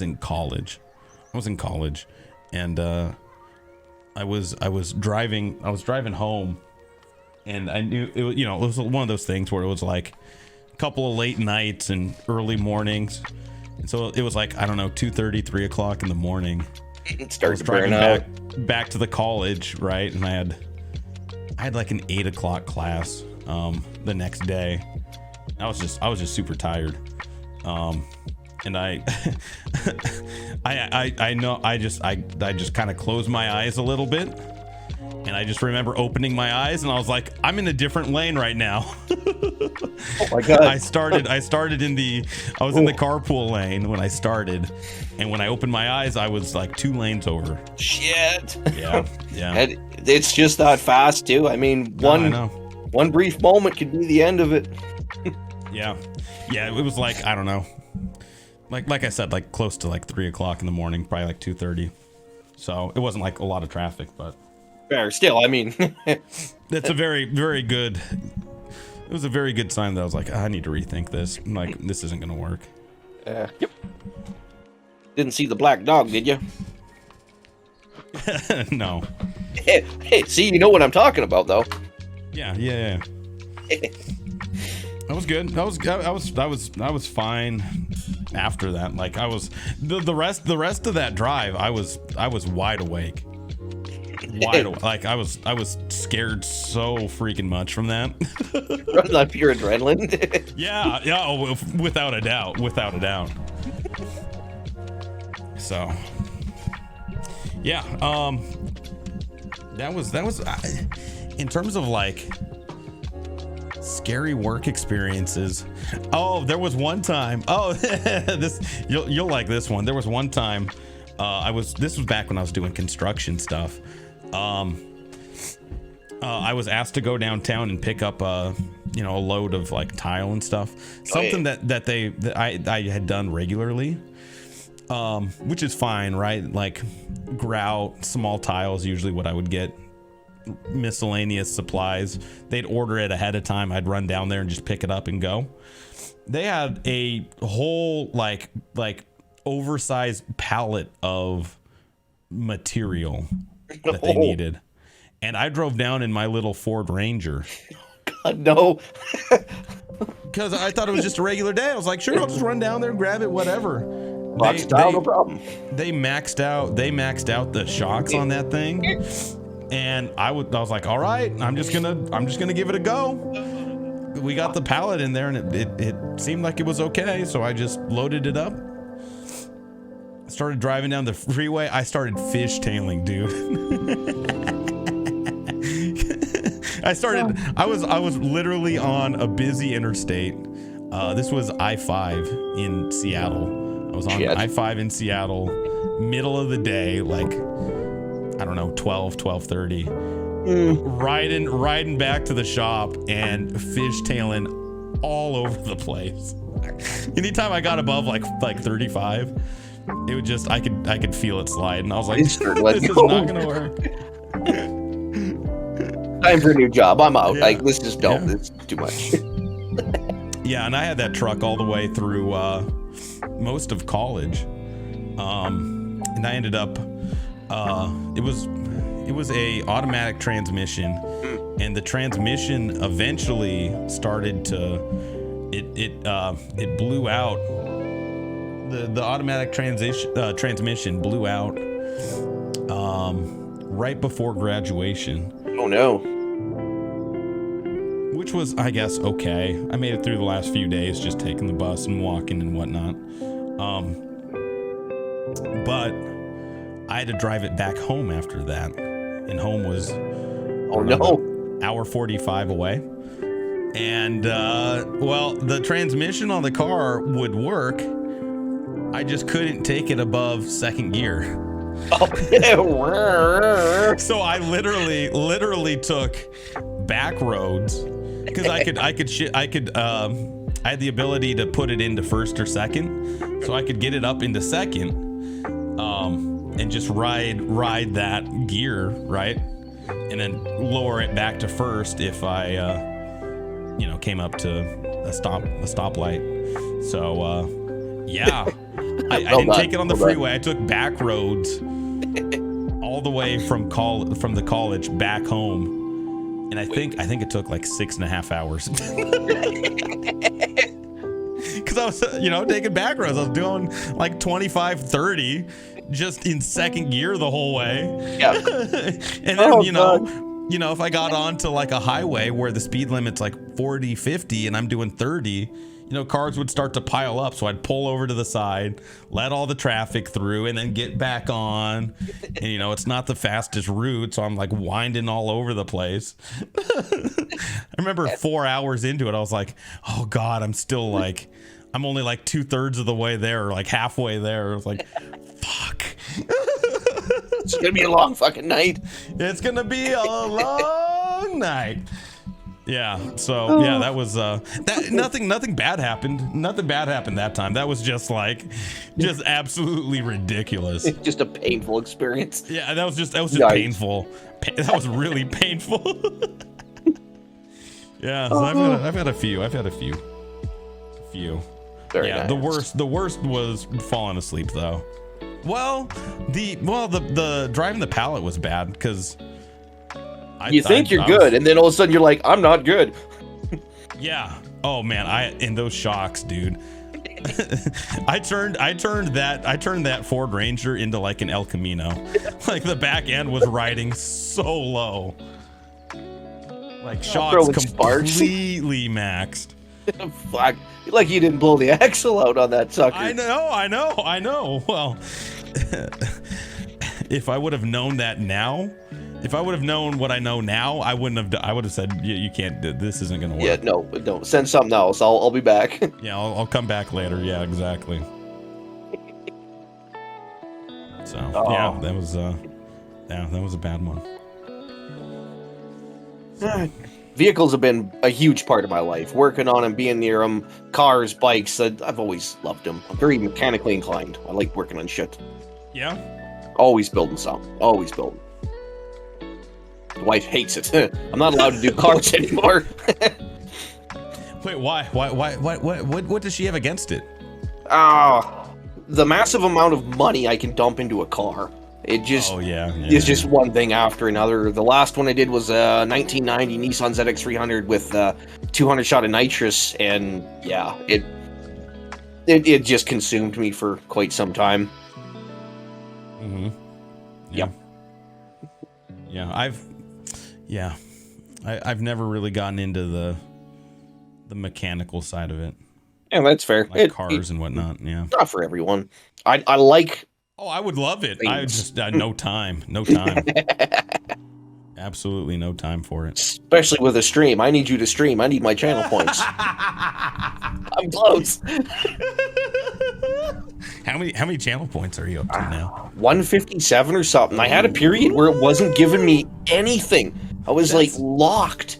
in college. And I was driving home, and I knew it was, it was one of those things where it was like a couple of late nights and early mornings, and so it was like, I don't know, 2:30, 3 o'clock in the morning. It starts driving back to the college, right? And I had like an 8 o'clock class the next day. I was just super tired. And I know I just kind of closed my eyes a little bit, and I just remember opening my eyes, and I was like, I'm in a different lane right now. Oh my God. I was in the carpool lane when I started, and when I opened my eyes, I was like 2 lanes over. Shit. Yeah. And it's just that fast too. I mean, one brief moment could be the end of it. Yeah. It was like, I don't know, Like I said, like close to like 3 o'clock in the morning, probably like 2:30. So it wasn't like a lot of traffic, but fair. Still, I mean, that's a very, very good. It was a very good sign that I was like, I need to rethink this. I'm like, this isn't gonna work. Yep. Didn't see the black dog, did you? No. Hey, see, you know what I'm talking about, though. Yeah. That was good. I was fine after that. Like I was the rest of that drive, I was wide awake. Like I was scared so freaking much from that. Running on pure adrenaline. Yeah, oh, without a doubt. So, yeah, that was in terms of like scary work experiences. Oh, there was one time. Oh, this you'll like this one. There was one time. This was back when I was doing construction stuff. I was asked to go downtown and pick up a load of like tile and stuff. Something that I had done regularly. Which is fine, right? Like grout, small tiles, usually what I would get. Miscellaneous supplies. They'd order it ahead of time. I'd run down there and just pick it up and go. They had a whole like oversized pallet of material that they needed. And I drove down in my little Ford Ranger. God, no. Because I thought it was just a regular day. I was like, sure, I'll just run down there and grab it, whatever. No problem. They maxed out the shocks on that thing. And I was like, all right, I'm just gonna give it a go. We got the pallet in there and it seemed like it was okay. So I just loaded it up. Started driving down the freeway. I started fishtailing, dude. I was literally on a busy interstate. This was I-5 in Seattle. I was on I-5 in Seattle, middle of the day, like, I don't know, 12:30. Riding back to the shop and fishtailing all over the place. Anytime I got above like 35, it would just I could feel it slide, and I was like, this is not gonna work. Time for a new job. I'm out. Yeah. Like, this is dope. Yeah. It's too much. Yeah, and I had that truck all the way through most of college, and I ended up. It was a automatic transmission, and the transmission eventually started to. It blew out. The automatic transmission blew out right before graduation. Oh no. Which was, I guess, okay. I made it through the last few days just taking the bus and walking and whatnot. But I had to drive it back home after that. And home was hour 45 away. And well, the transmission on the car would work. I just couldn't take it above second gear. Oh. So I literally took back roads because I had the ability to put it into first or second, so I could get it up into second, and just ride that gear, right, and then lower it back to first if I came up to a stoplight. So yeah. I didn't take it on the freeway. I took back roads all the way from the college back home, and I think it took like 6.5 hours. Because I was taking back roads. I was doing like 25, 30 just in second gear the whole way. Yeah. And then if I got onto like a highway where the speed limit's like 40, 50 and I'm doing 30, cars would start to pile up. So I'd pull over to the side, let all the traffic through, and then get back on. And, it's not the fastest route. So I'm like winding all over the place. I remember 4 hours into it, I was like, oh God, I'm only like 2/3 of the way there, or like halfway there. I was like, fuck. It's going to be a long fucking night. It's going to be a long night. Yeah. So yeah, that was nothing bad happened. Nothing bad happened that time. That was just absolutely ridiculous. It's just a painful experience. Yeah, that was just Nice. painful. That was really painful. Yeah, so I've had a few. Very yeah, nice. the worst was falling asleep though. Well, the driving the pallet was bad because You think you're good, and then all of a sudden you're like, I'm not good. Yeah. Oh man, in those shocks, dude. I turned that Ford Ranger into like an El Camino. Like the back end was riding so low. Like shocks completely maxed. Fuck. Like you didn't blow the axle out on that sucker. I know. Well, if I would have known that now, if I would have known what I know now, I would have said, you can't, this isn't going to work. Yeah, no. Send something else. I'll be back. Yeah, I'll come back later. Yeah, exactly. So, yeah, that was a bad one. So. Vehicles have been a huge part of my life. Working on them, being near them, cars, bikes. I've always loved them. I'm very mechanically inclined. I like working on shit. Yeah? Always building something. Always building. The wife hates it. I'm not allowed to do cars anymore. Wait, why? What does she have against it? The massive amount of money I can dump into a car. It just is just one thing after another. The last one I did was a 1990 Nissan ZX300 with 200 shot of nitrous, and yeah, it just consumed me for quite some time. Mm-hmm. Yep. Yeah, I've never really gotten into the mechanical side of it. Yeah, that's fair. Like cars and whatnot. Yeah, not for everyone. I like. Oh, I would love it. Things. I just no time. Absolutely no time for it. Especially with a stream. I need you to stream. I need my channel points. I'm close. How many channel points are you up to now? 157 or something. I had a period where it wasn't giving me anything. I was like locked.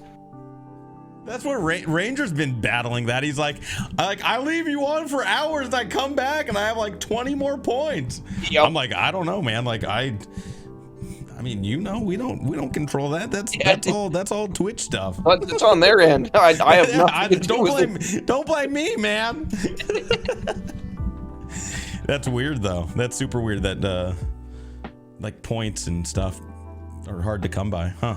That's what Ranger's been battling. That he's like I leave you on for hours, and I come back and I have like 20 more points. Yep. I'm like, I don't know, man. Like I mean, we don't control that. That's all Twitch stuff. But it's on their end. I have nothing to do with it. Don't blame me, man. That's weird though. That's super weird that like points and stuff are hard to come by, huh?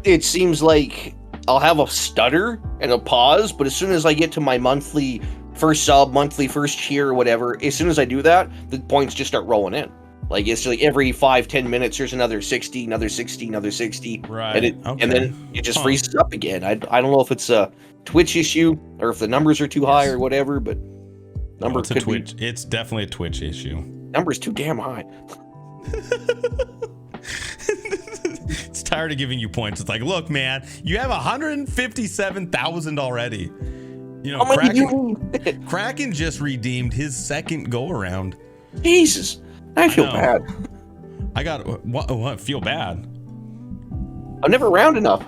It seems like I'll have a stutter and a pause, but as soon as I get to my monthly first sub, monthly first cheer or whatever, as soon as I do that, the points just start rolling in. Like it's like every 5-10 minutes there's another 60, another 60, another 60. Right. And then it just freezes up again. I don't know if it's a Twitch issue or if the numbers are too high or whatever, but it's definitely a Twitch issue. Number's too damn high. It's tired of giving you points. It's like, look, man, you have 157,000 already. You know, Kraken just redeemed his second go around. Jesus, I feel bad. I got what? Feel bad? I'm never round enough.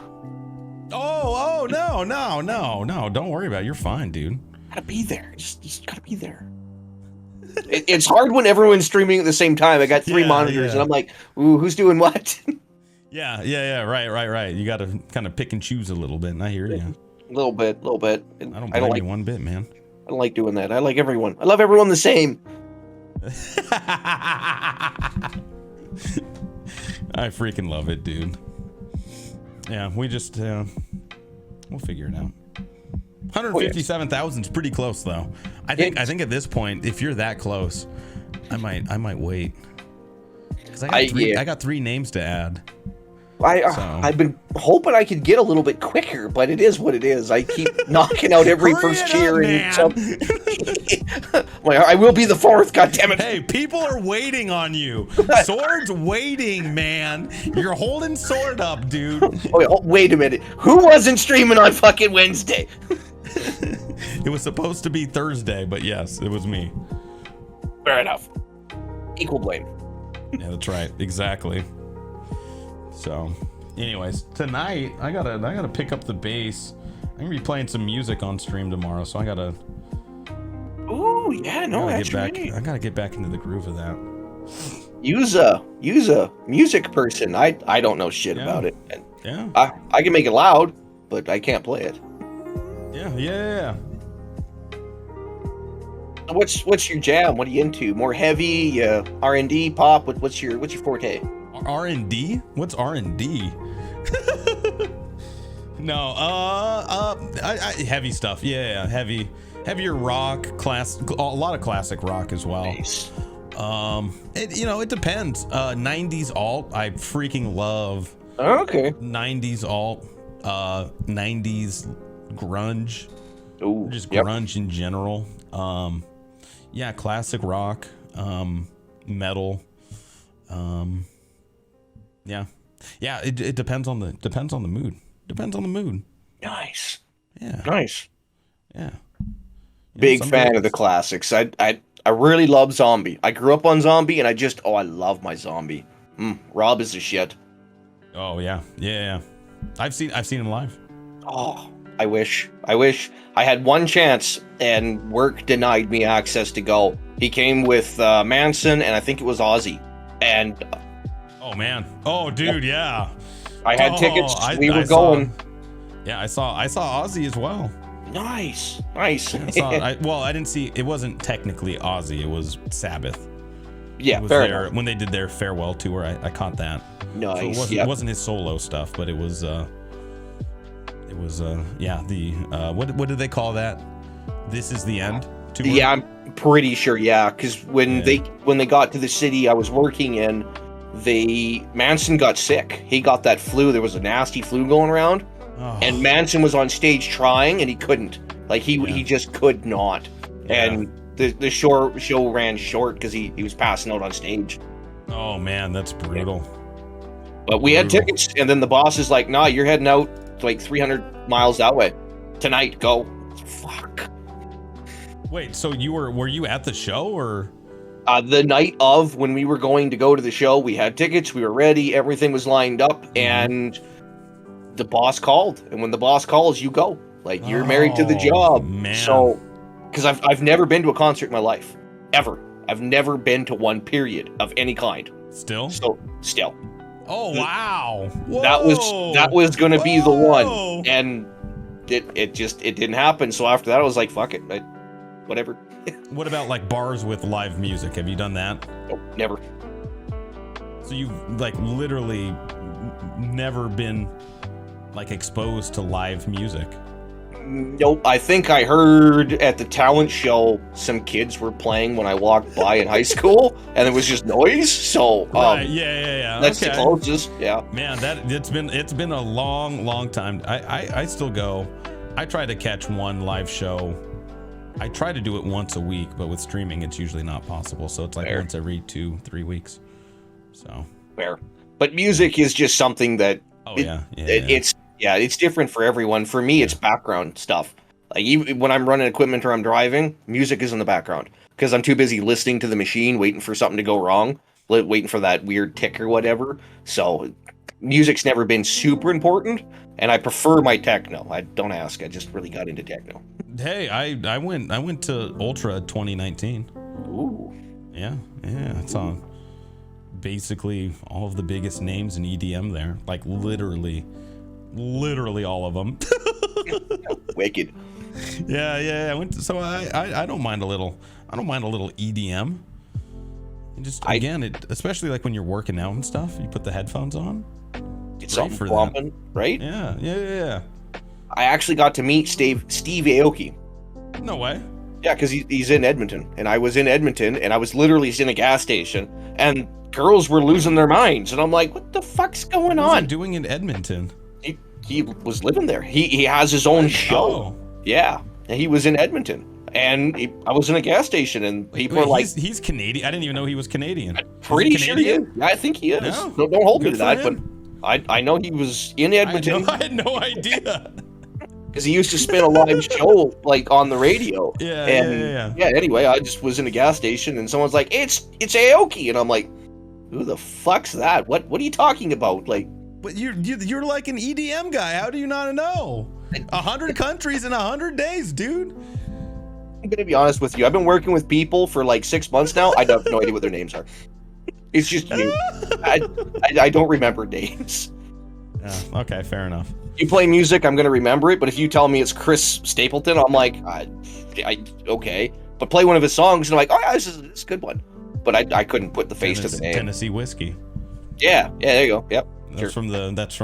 Oh no! Don't worry about it. You're fine, dude. Gotta be there. Just gotta be there. It's hard when everyone's streaming at the same time. I got three monitors, and I'm like, ooh, who's doing what? Yeah. Right. You got to kind of pick and choose a little bit, and I hear you. A little bit. I don't blame you one bit, man. I don't like doing that. I like everyone. I love everyone the same. I freaking love it, dude. Yeah, we just we'll figure it out. 157,000 is pretty close, though. I think at this point, if you're that close, I might wait. Because I got 3 names to add. I've been hoping I could get a little bit quicker, but it is what it is. I keep knocking out every first cheer and I will be the 4th. God damn it! Hey, people are waiting on you. Sword's waiting, man. You're holding Sword up, dude. Wait a minute. Who wasn't streaming on fucking Wednesday? It was supposed to be Thursday, but yes, it was me. Fair enough. Equal blame. Yeah, that's right. Exactly. So, anyways, tonight I gotta pick up the base I'm gonna be playing some music on stream tomorrow, so I gotta. Ooh, yeah, no, that's back. right. I gotta get back into the groove of that. Use a music person. I don't know shit about it. And Yeah. I can make it loud, but I can't play it. Yeah. What's your jam? What are you into? More heavy, R&D, pop? What's your forte? R&D? What's R&D? No, heavy stuff. Yeah, heavier rock, a lot of classic rock as well. Nice. It depends. 90s alt, I freaking love. Okay. 90s alt, 90s grunge. Ooh, just grunge in general. Yeah, classic rock, metal. Yeah, it depends on the mood. Depends on the mood. Nice. Yeah. Nice. Yeah. Big fan of the classics. I really love Zombie. I grew up on Zombie, and I love my Zombie. Rob is the shit. Oh yeah. I've seen him live. Oh, I wish I had one chance, and work denied me access to go. He came with Manson, and I think it was Ozzy. And oh man. Oh dude, yeah. I had tickets. We were going. I saw Ozzy as well. Nice. I didn't see. It wasn't technically Ozzy. It was Sabbath. Yeah, it was fair enough. when they did their farewell tour. I caught that. Nice. So it wasn't his solo stuff, but it was. What do they call that? This is the end tour? Yeah, I'm pretty sure. Yeah, because when they got to the city I was working in, Manson got sick. He got that flu. There was a nasty flu going around, and Manson was on stage trying, and he couldn't. Like he just could not. Yeah. And the show ran short because he was passing out on stage. Oh man, that's brutal. But we had tickets, and then the boss is like, "Nah, you're heading out like 300 miles that way tonight. Go." Fuck. Wait, so were you at the show or? The night of, when we were going to go to the show, we had tickets, we were ready, everything was lined up, and the boss called. And when the boss calls, you go. Like, you're married to the job. Man. So, because I've never been to a concert in my life, ever. I've never been to one, period, of any kind. Still. Oh wow! Whoa. That was gonna be the one, and it didn't happen. So after that, I was like, fuck it, whatever. What about like bars with live music? Have you done that? Nope, never. So you've like literally never been like exposed to live music? Nope. I think I heard at the talent show some kids were playing when I walked by in high school, and it was just noise. So right, yeah. That's the closest. Yeah. Man, it's been a long time. I still go. I try to catch one live show. I try to do it once a week, but with streaming, it's usually not possible. So it's like once every 2-3 weeks. So fair. But music is just something that. It's different for everyone. For me, it's background stuff. Like even when I'm running equipment or I'm driving, music is in the background because I'm too busy listening to the machine, waiting for something to go wrong, waiting for that weird tick or whatever. So music's never been super important, and I prefer my techno. I don't ask. I just really got into techno. Hey, I went to Ultra 2019. Ooh. Yeah. It's on basically all of the biggest names in EDM there. Like literally all of them. Wicked. Yeah. I don't mind a little EDM. And just especially like when you're working out and stuff, you put the headphones on. It's something for bumping, right? Yeah. I actually got to meet Steve Aoki. No way. Yeah, because he's in Edmonton, and I was in Edmonton, and I was literally in a gas station, and girls were losing their minds, and I'm like, what the fuck's going on? What was he doing in Edmonton? He was living there. He has his own show. Oh. Yeah, and he was in Edmonton, and I was in a gas station, and people are like, he's Canadian. I didn't even know he was Canadian. Pretty sure he is. I think he is. No, don't hold me to that, but I know he was in Edmonton. I had no idea. Because he used to spin a live show like on the radio. Yeah. Anyway, I just was in a gas station and someone's like, it's Aoki, and I'm like, who the fuck's that? What are you talking about? Like, but you're like an EDM guy. How do you not know? 100 countries in 100 days, dude. I'm gonna be honest with you. I've been working with people for like 6 months now. I have no idea what their names are. It's just you. I don't remember names. Yeah, okay, fair enough. You play music, I'm gonna remember it. But if you tell me it's Chris Stapleton, I'm like, okay. But play one of his songs, and I'm like, oh yeah, this is a good one. But I couldn't put the face to the name. Tennessee Whiskey. Yeah, there you go. Yep. That's from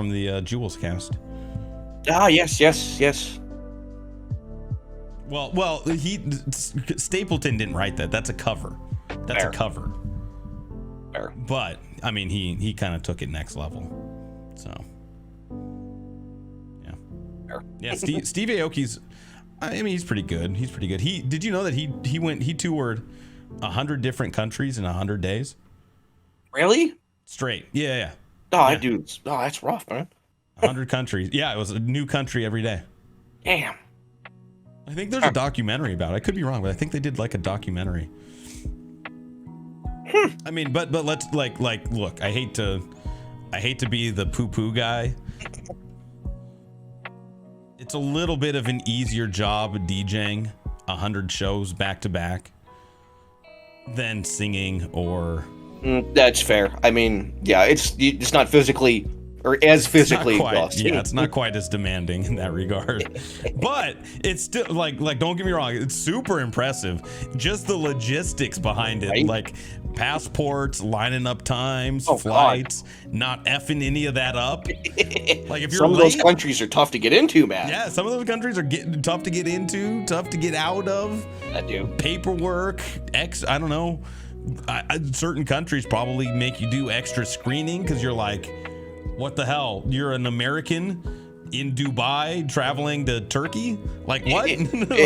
the Jules cast. Ah, yes. Well, Stapleton didn't write that. That's a cover. That's a cover. Fair. But I mean, he kind of took it next level. So yeah. Fair. Yeah, Steve Aoki's. I mean, he's pretty good. Did you know that he toured 100 different countries in 100 days? Really? Straight. Yeah. Oh, dude. Oh, that's rough, man. 100 countries. Yeah, it was a new country every day. Damn. I think there's a documentary about it. I could be wrong, but I think they did like a documentary. I mean, but let's like look, I hate to be the poo-poo guy. It's a little bit of an easier job DJing 100 shows back to back than singing or that's fair. I mean, yeah, it's not physically or as physically exhausting. Yeah, it's not quite as demanding in that regard. But it's still like don't get me wrong, it's super impressive. Just the logistics behind it, right? Like passports, lining up times, flights, not effing any of that up. Like if you're some of those countries are tough to get into, man. Yeah, some of those countries are tough to get into, tough to get out of. I do. Paperwork, I don't know. Certain countries probably make you do extra screening because you're like, what the hell? You're an American in Dubai traveling to Turkey? Like what?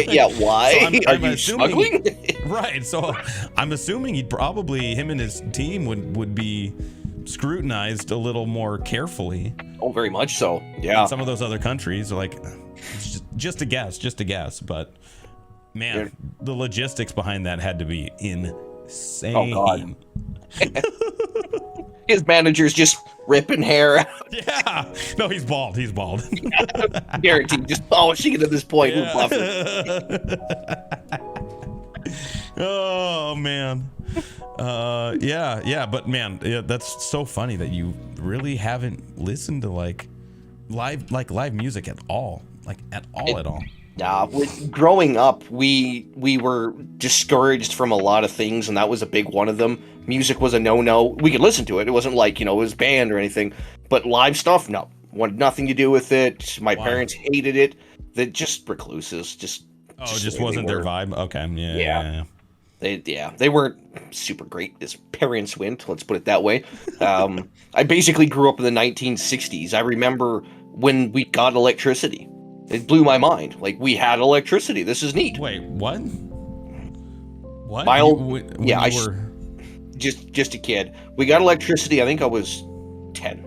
Yeah, why? So are you smuggling? Right. So I'm assuming him and his team would be scrutinized a little more carefully. Oh, very much so. Yeah. And some of those other countries are like, it's just a guess. But man, the logistics behind that had to be insane. Oh God. His manager's just ripping hair out. Yeah. No, he's bald. Guaranteed. Just polishing it at this point. Yeah. Oh, man. Yeah. But, man, that's so funny that you really haven't listened to, live music at all. Like, at all. Nah, growing up, we were discouraged from a lot of things, and that was a big one of them. Music was a no-no. We could listen to it. It wasn't like, it was banned or anything. But live stuff, no. Wanted nothing to do with it. My parents hated it. They're just recluses. Just wasn't their vibe? Okay, yeah. They weren't super great as parents went, let's put it that way. I basically grew up in the 1960s. I remember when we got electricity. It blew my mind. Like, we had electricity. This is neat. Wait, what? What? Just a kid. We got electricity. I think I was 10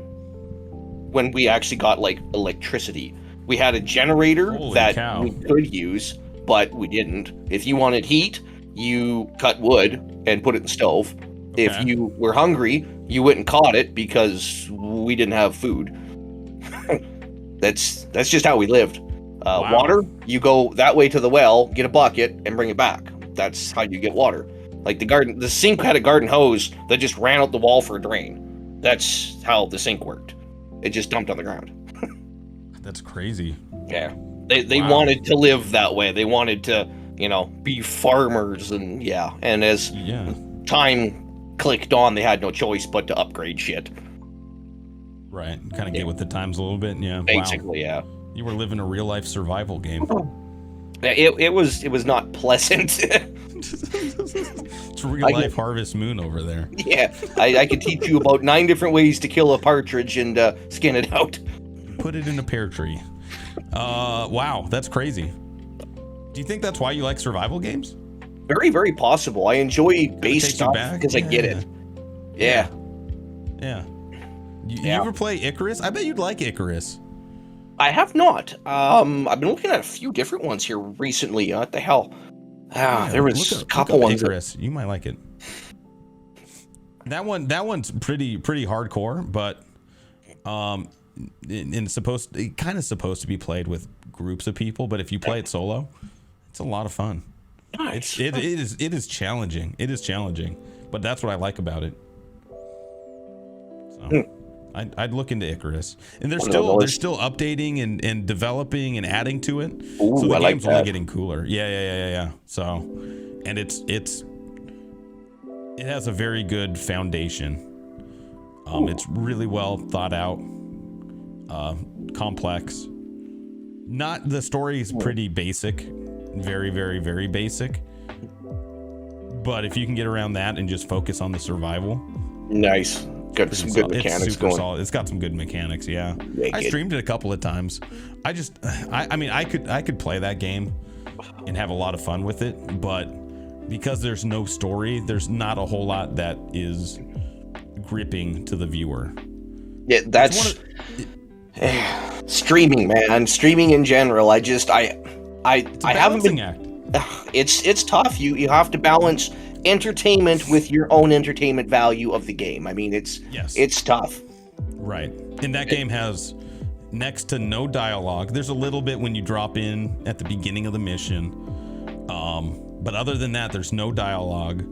when we actually got electricity. We had a generator we could use, but we didn't. If you wanted heat, you cut wood and put it in the stove. Okay. If you were hungry, you went and caught it because we didn't have food. That's just how we lived. Wow. Water, you go that way to the well, get a bucket, and bring it back. That's how you get water. Like the sink had a garden hose that just ran out the wall for a drain. That's how the sink worked. It just dumped on the ground. That's crazy. Yeah. They wanted to live that way. They wanted to, be farmers and as time clicked on, they had no choice but to upgrade shit. Right. Kind of get with the times a little bit. Yeah. Basically, yeah. You were living a real life survival game. It was not pleasant. It's real life Harvest Moon over there. Yeah, I could teach you about 9 different ways to kill a partridge and skin it out. Put it in a pear tree. Wow, that's crazy. Do you think that's why you like survival games? Very, very possible. I enjoy base stuff because I get it. Yeah. You ever play Icarus? I bet you'd like Icarus. I have not. I've been looking at a few different ones here recently. What the hell? There was a couple ones. Icarus. You might like it. That one's pretty hardcore, but and it's kind of supposed to be played with groups of people, but if you play it solo, it's a lot of fun. Nice. It is challenging. It is challenging, but that's what I like about it. So I'd look into Icarus, and they're still updating and developing and adding to it. Ooh, so the I game's like only that. getting cooler. Yeah. So, and it has a very good foundation. It's really well thought out, complex. Not the story is pretty basic, very, very, very basic. But if you can get around that and just focus on the survival, Nice. Got some good mechanics it's super going. solid. It's got some good mechanics. Yeah, Yeah, I streamed it a couple of times. I mean, I could play that game and have a lot of fun with it, but because there's no story, there's not a whole lot that is gripping to the viewer. Yeah, that's streaming, man. Streaming in general. I haven't been. Act. It's tough. You have to balance entertainment with your own entertainment value of the game. I mean, it's tough. Right. And that game has next to no dialogue. There's a little bit when you drop in at the beginning of the mission. But other than that, there's no dialogue,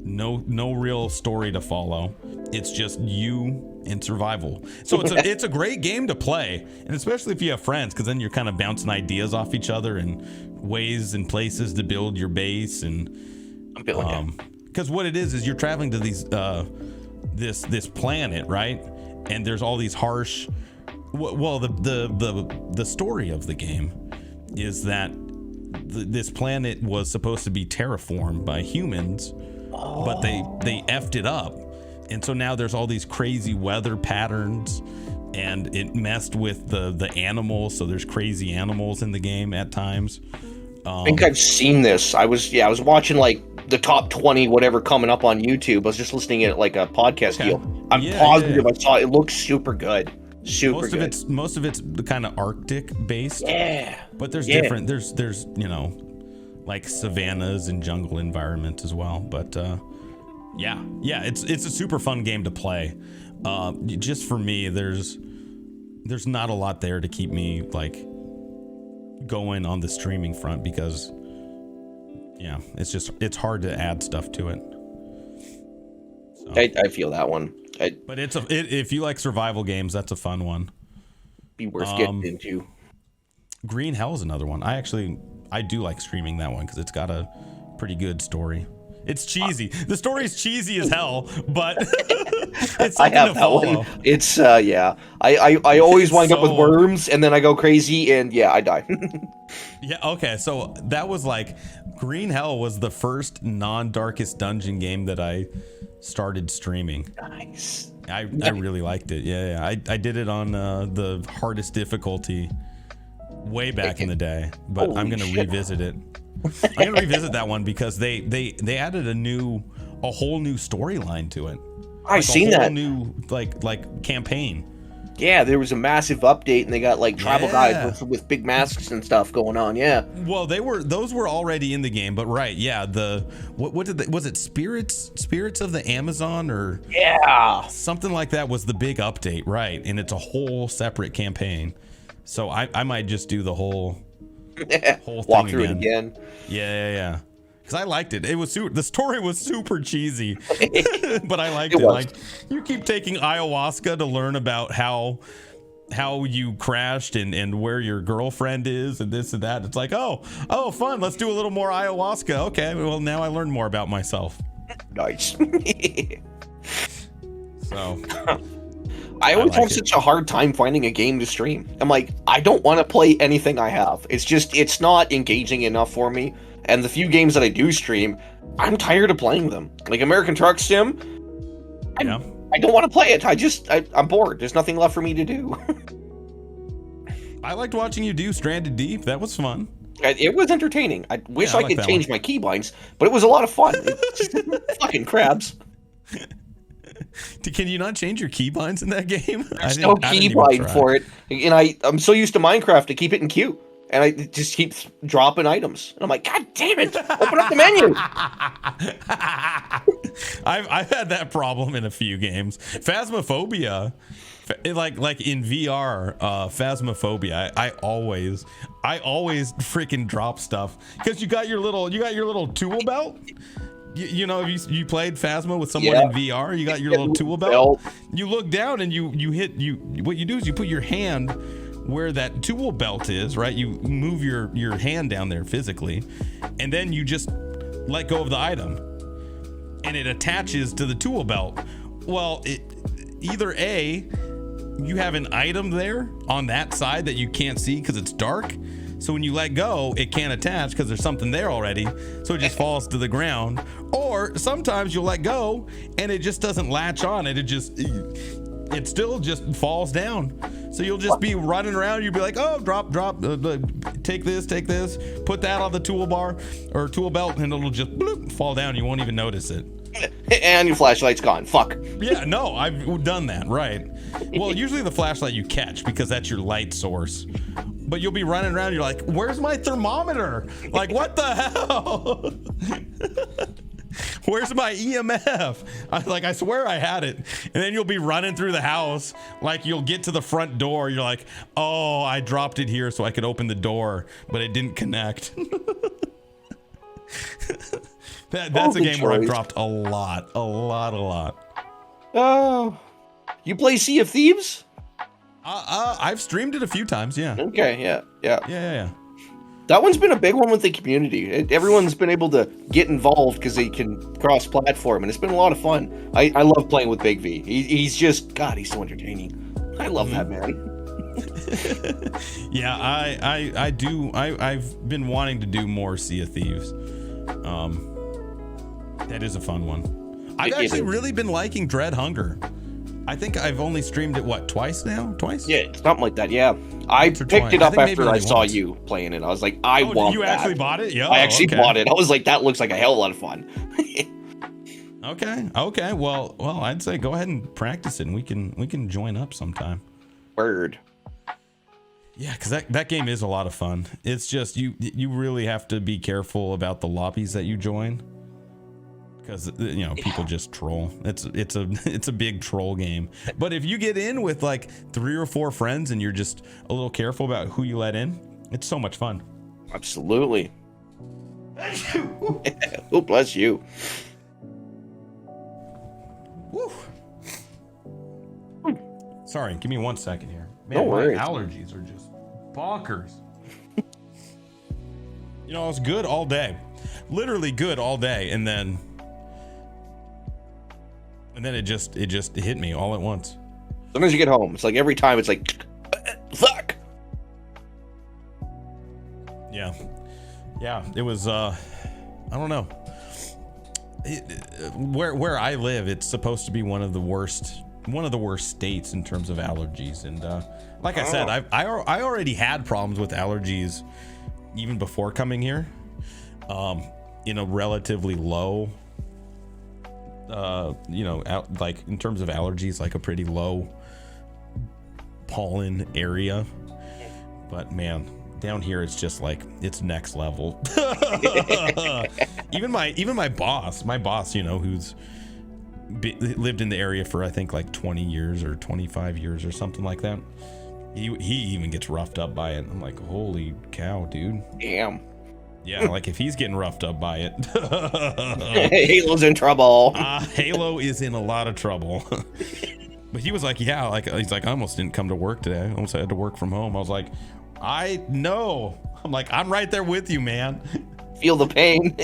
no real story to follow. It's just you and survival. So it's a great game to play, and especially if you have friends, because then you're kind of bouncing ideas off each other and ways and places to build your base. And because what it is you're traveling to these this planet, right? And there's all these harsh. Well, the story of the game is that this planet was supposed to be terraformed by humans, but they effed it up, and so now there's all these crazy weather patterns, and it messed with the animals. So there's crazy animals in the game at times. I think I've seen this. I was watching like the top 20 whatever coming up on YouTube. I was just listening at like a podcast deal. I'm positive I saw it. It looks super good. Most of it's kind of Arctic based. Yeah. But there's different. There's like savannas and jungle environment as well. But it's a super fun game to play. Just for me, there's not a lot there to keep me like going on the streaming front, because it's hard to add stuff to it. So. I feel that one. But if you like survival games, that's a fun one. Be worth getting into. Green Hell is another one. I do like streaming that one because it's got a pretty good story. It's cheesy. The story is cheesy as hell, but it's something to follow. One. It's I always wind up with worms, and then I go crazy, and I die. Yeah. Okay. So that was like Green Hell was the first non-Darkest Dungeon game that I started streaming. Nice. I really liked it. Yeah. I did it on the hardest difficulty way back in the day, but I'm gonna revisit it. I'm gonna revisit that one because they added a whole new storyline to it. I've seen that. New like campaign. Yeah, there was a massive update, and they got like tribal guys with big masks and stuff going on. Yeah. Well, those were already in the game, but right, yeah. Was it Spirits of the Amazon or something like that was the big update, right? And it's a whole separate campaign. So I might just do the whole thing walk through it again. Yeah. Because I liked it. The story was super cheesy, but I liked it. Like, you keep taking ayahuasca to learn about how you crashed and where your girlfriend is and this and that. It's like, oh, fun. Let's do a little more ayahuasca. Okay, well, now I learned more about myself. Nice. So I always have such a hard time finding a game to stream. I'm like, I don't want to play anything I have. It's not engaging enough for me. And the few games that I do stream, I'm tired of playing them. Like American Truck Sim, I don't want to play it. I'm bored. There's nothing left for me to do. I liked watching you do Stranded Deep. That was fun. It was entertaining. I wish I could change my keybinds, but it was a lot of fun. Fucking crabs. Can you not change your keybinds in that game? There's no keybind for it. And I'm so used to Minecraft to keep it in queue. And I just keep dropping items. And I'm like, God damn it, open up the menu. I've had that problem in a few games. Phasmophobia Like in VR, Phasmophobia, I always freaking drop stuff because you got your little tool belt. You know, if you played Phasma with someone in VR, you got your little tool belt. You look down and you what you do is you put your hand where that tool belt is, right? You move your hand down there physically, and then you just let go of the item, and it attaches to the tool belt. Well, either A, you have an item there on that side that you can't see because it's dark. So when you let go, it can't attach because there's something there already. So it just falls to the ground. Or sometimes you'll let go and it just doesn't latch on. It still just falls down. So you'll just be running around. You'll be like, oh, drop, take this, put that on the toolbar or tool belt, and it'll just bloop, fall down. You won't even notice it. And your flashlight's gone. Fuck. Yeah, no, I've done that, right. Well, usually the flashlight you catch because that's your light source. But you'll be running around, you're like, where's my thermometer? Like, what the hell? Where's my EMF? I swear I had it. And then you'll be running through the house, like you'll get to the front door. You're like, oh, I dropped it here so I could open the door, but it didn't connect. That's a game where I've dropped a lot. Oh, you play Sea of Thieves? I've streamed it a few times, yeah. Okay, yeah. That one's been a big one with the community. Everyone's been able to get involved because they can cross-platform, and it's been a lot of fun. I love playing with Big V. He's just, God, he's so entertaining. I love that man. Yeah, I do. I've been wanting to do more Sea of Thieves. That is a fun one. I've actually really been liking Dread Hunger. I think I've only streamed it, twice now? Twice? Yeah, something like that, yeah. I picked it up after I saw you playing it. I was like, I want you that. actually bought it? Yeah. I actually bought it. I was like, that looks like a hell of a lot of fun. Okay. Well, I'd say go ahead and practice it, and we can join up sometime. Word. Yeah, because that game is a lot of fun. It's just you really have to be careful about the lobbies that you join. Because people just troll. It's a big troll game. But if you get in with like 3 or 4 friends and you're just a little careful about who you let in, it's so much fun. Absolutely. Oh, bless you. Woo. Sorry, give me 1 second here. Man, Don't worry. My allergies are just bonkers. I was good all day, literally good all day, and then it hit me all at once. Sometimes you get home, it's like every time it's like, fuck. Yeah, it was. I don't know. Where I live, it's supposed to be one of the worst states in terms of allergies, and like I said, I already had problems with allergies even before coming here. In a relatively low. Like in terms of allergies, like a pretty low pollen area. But man, down here it's just like it's next level. even my boss, who's lived in the area for I think like 20 years or 25 years or something like that. He even gets roughed up by it. I'm like, holy cow, dude. Damn. Yeah, like if he's getting roughed up by it. Halo's in trouble. Halo is in a lot of trouble. But he was like, he's like, I almost didn't come to work today. I almost had to work from home. I was like, I know. I'm like, I'm right there with you, man. Feel the pain.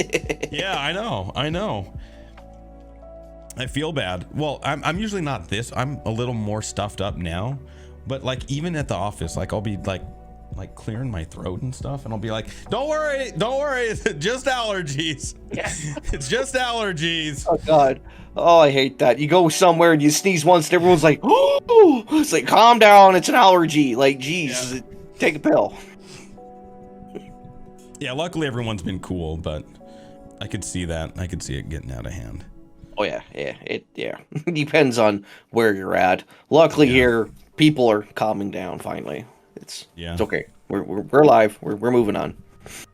Yeah, I know. I feel bad. Well, I'm usually not this. I'm a little more stuffed up now. But like even at the office, like I'll be like clearing my throat and stuff, and I'll be like, don't worry, it's just allergies. Yeah. It's just allergies. Oh God. Oh, I hate that. You go somewhere and you sneeze once and everyone's like, oh, it's like, calm down, it's an allergy. Like, geez, take a pill. Yeah, luckily everyone's been cool, but I could see that. I could see it getting out of hand. Oh yeah. It depends on where you're at. Luckily here, people are calming down finally. It's okay. We're alive. We're moving on.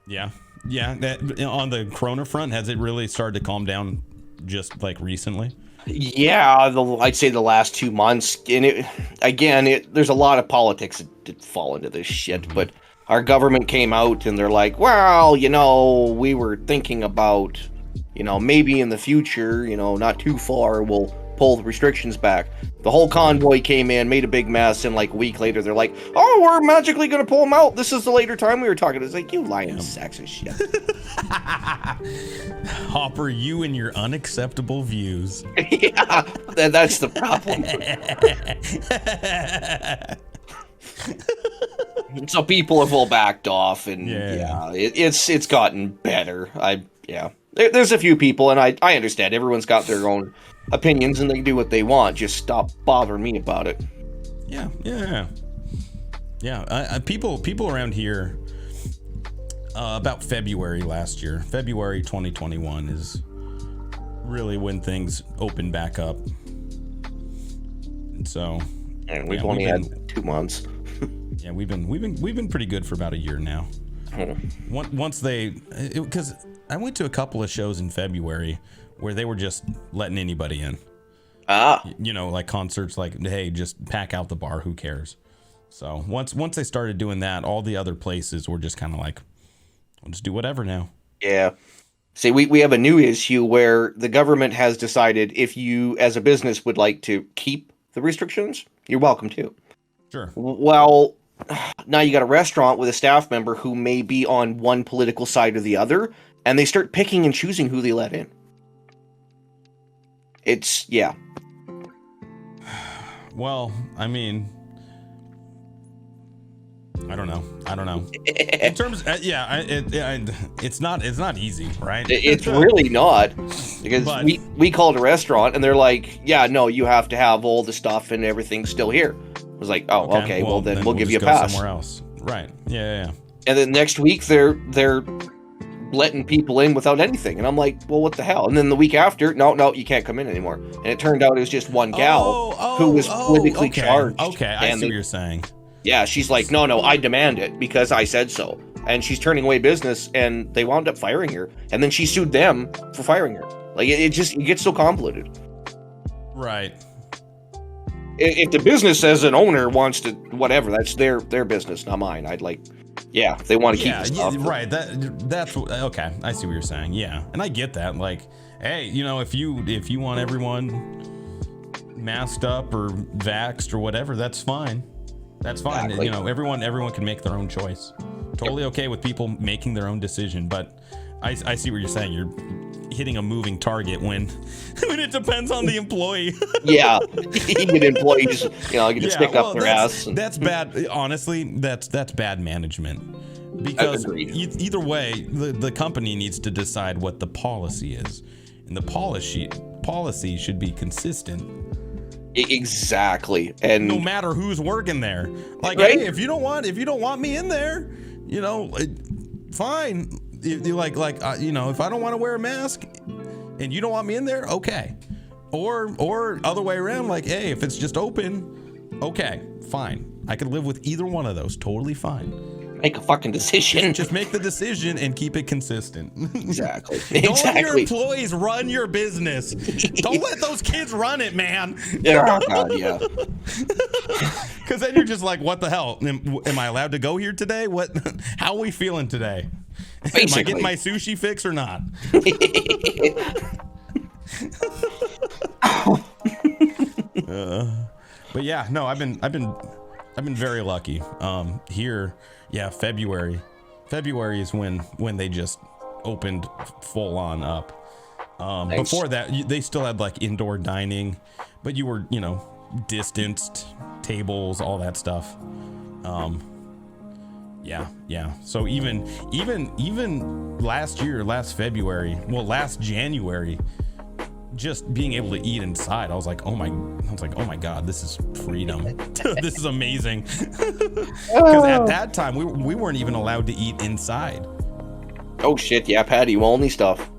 Yeah. That on the Corona front, has it really started to calm down just like recently? Yeah, I'd say the last 2 months, and there's a lot of politics that fall into this shit. But our government came out and they're like, well, we were thinking about, maybe in the future, not too far, we'll pull the restrictions back. The whole convoy came in, made a big mess, and like a week later, they're like, oh, we're magically gonna pull them out. This is the later time we were talking. It's like, you lying sacks of shit. Hopper, you and your unacceptable views. Yeah, that's the problem. So people have all backed off, and it's gotten better. There's a few people, and I understand everyone's got their own opinions and they do what they want. Just stop bothering me about it. People around here, about February last year, February 2021 is really when things opened back up. And so, and we've only had 2 months. Yeah, we've been pretty good for about a year now. Once because I went to a couple of shows in February where they were just letting anybody in. Like concerts, like, hey, just pack out the bar, who cares? So once they started doing that, all the other places were just kind of like, we'll just do whatever now. Yeah. See, we have a new issue where the government has decided if you, as a business, would like to keep the restrictions, you're welcome to. Sure. Well, now you got a restaurant with a staff member who may be on one political side or the other, and they start picking and choosing who they let in. Yeah. Well, I mean, I don't know. In terms, it's not easy, right? It's really not, because we called a restaurant and they're like, yeah, no, you have to have all the stuff and everything still here. I was like, oh, okay, well then we'll give you a pass somewhere else, right? Yeah. And then next week they're letting people in without anything, and I'm like, well, what the hell? And then the week after, no, you can't come in anymore. And it turned out it was just one gal who was politically charged. Okay, I see what you're saying. Yeah, she's like, no, I demand it because I said so. And she's turning away business, and they wound up firing her. And then she sued them for firing her. Like, it gets so convoluted. Right. If the business as an owner wants to, whatever, that's their business, not mine. If they want to keep the stuff. Yeah, right. That's okay. I see what you're saying. Yeah, and I get that. Like, hey, if you want everyone masked up or vaxxed or whatever, that's fine. That's fine. Exactly. Everyone can make their own choice. Totally okay with people making their own decision, but I see what you're saying. You're hitting a moving target when it depends on the employee. Yeah, even employees, get to stick up their ass. That's bad. Honestly, that's bad management. Because either way, the company needs to decide what the policy is, and the policy should be consistent. Exactly, and no matter who's working there, like, right? Hey, if you don't want me in there, fine. If I don't want to wear a mask and you don't want me in there, okay. Or other way around, like, hey, if it's just open, okay, fine. I could live with either one of those, totally fine. Make a fucking decision. Just make the decision and keep it consistent. Exactly. Don't let your employees run your business. Don't let those kids run it, man. Yeah. Yeah. Because then you're just like, what the hell? Am I allowed to go here today? What? How are we feeling today? Basically. Am I getting my sushi fix or not? But yeah, no, I've been very lucky. Here, yeah, February is when they just opened full on up. Nice. Before that, they still had like indoor dining, but you were, distanced, tables, all that stuff. Yeah. So even last last January, just being able to eat inside, I was like, oh my God, this is freedom. This is amazing. Because at that time, we weren't even allowed to eat inside. Oh shit, yeah, patio only stuff.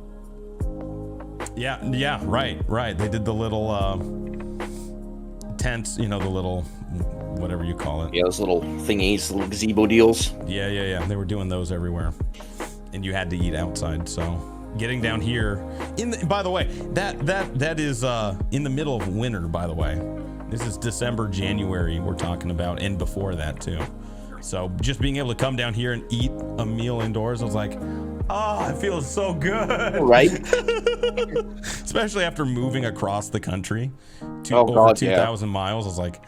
Yeah, right. They did the little tents, the little whatever you call it. Yeah, those little thingies, little gazebo deals. Yeah. They were doing those everywhere, and you had to eat outside. So getting down here by the way, that is in the middle of winter, by the way. This is December, January we're talking about, and before that too. So just being able to come down here and eat a meal indoors, I was like, it feels so good. Right. Especially after moving across the country over 2,000 miles. I was like,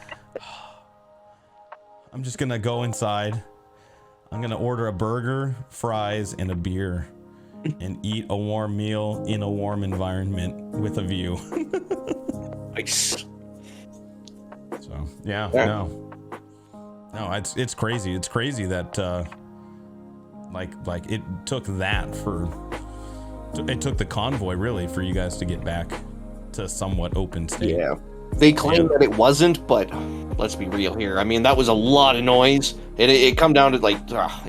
I'm just gonna go inside. I'm gonna order a burger, fries, and a beer, and eat a warm meal in a warm environment with a view. Nice. So no, it's crazy. It's crazy that like it took the convoy really for you guys to get back to somewhat open state. Yeah. They claim that it wasn't, but let's be real here. I mean, that was a lot of noise. It come down to like,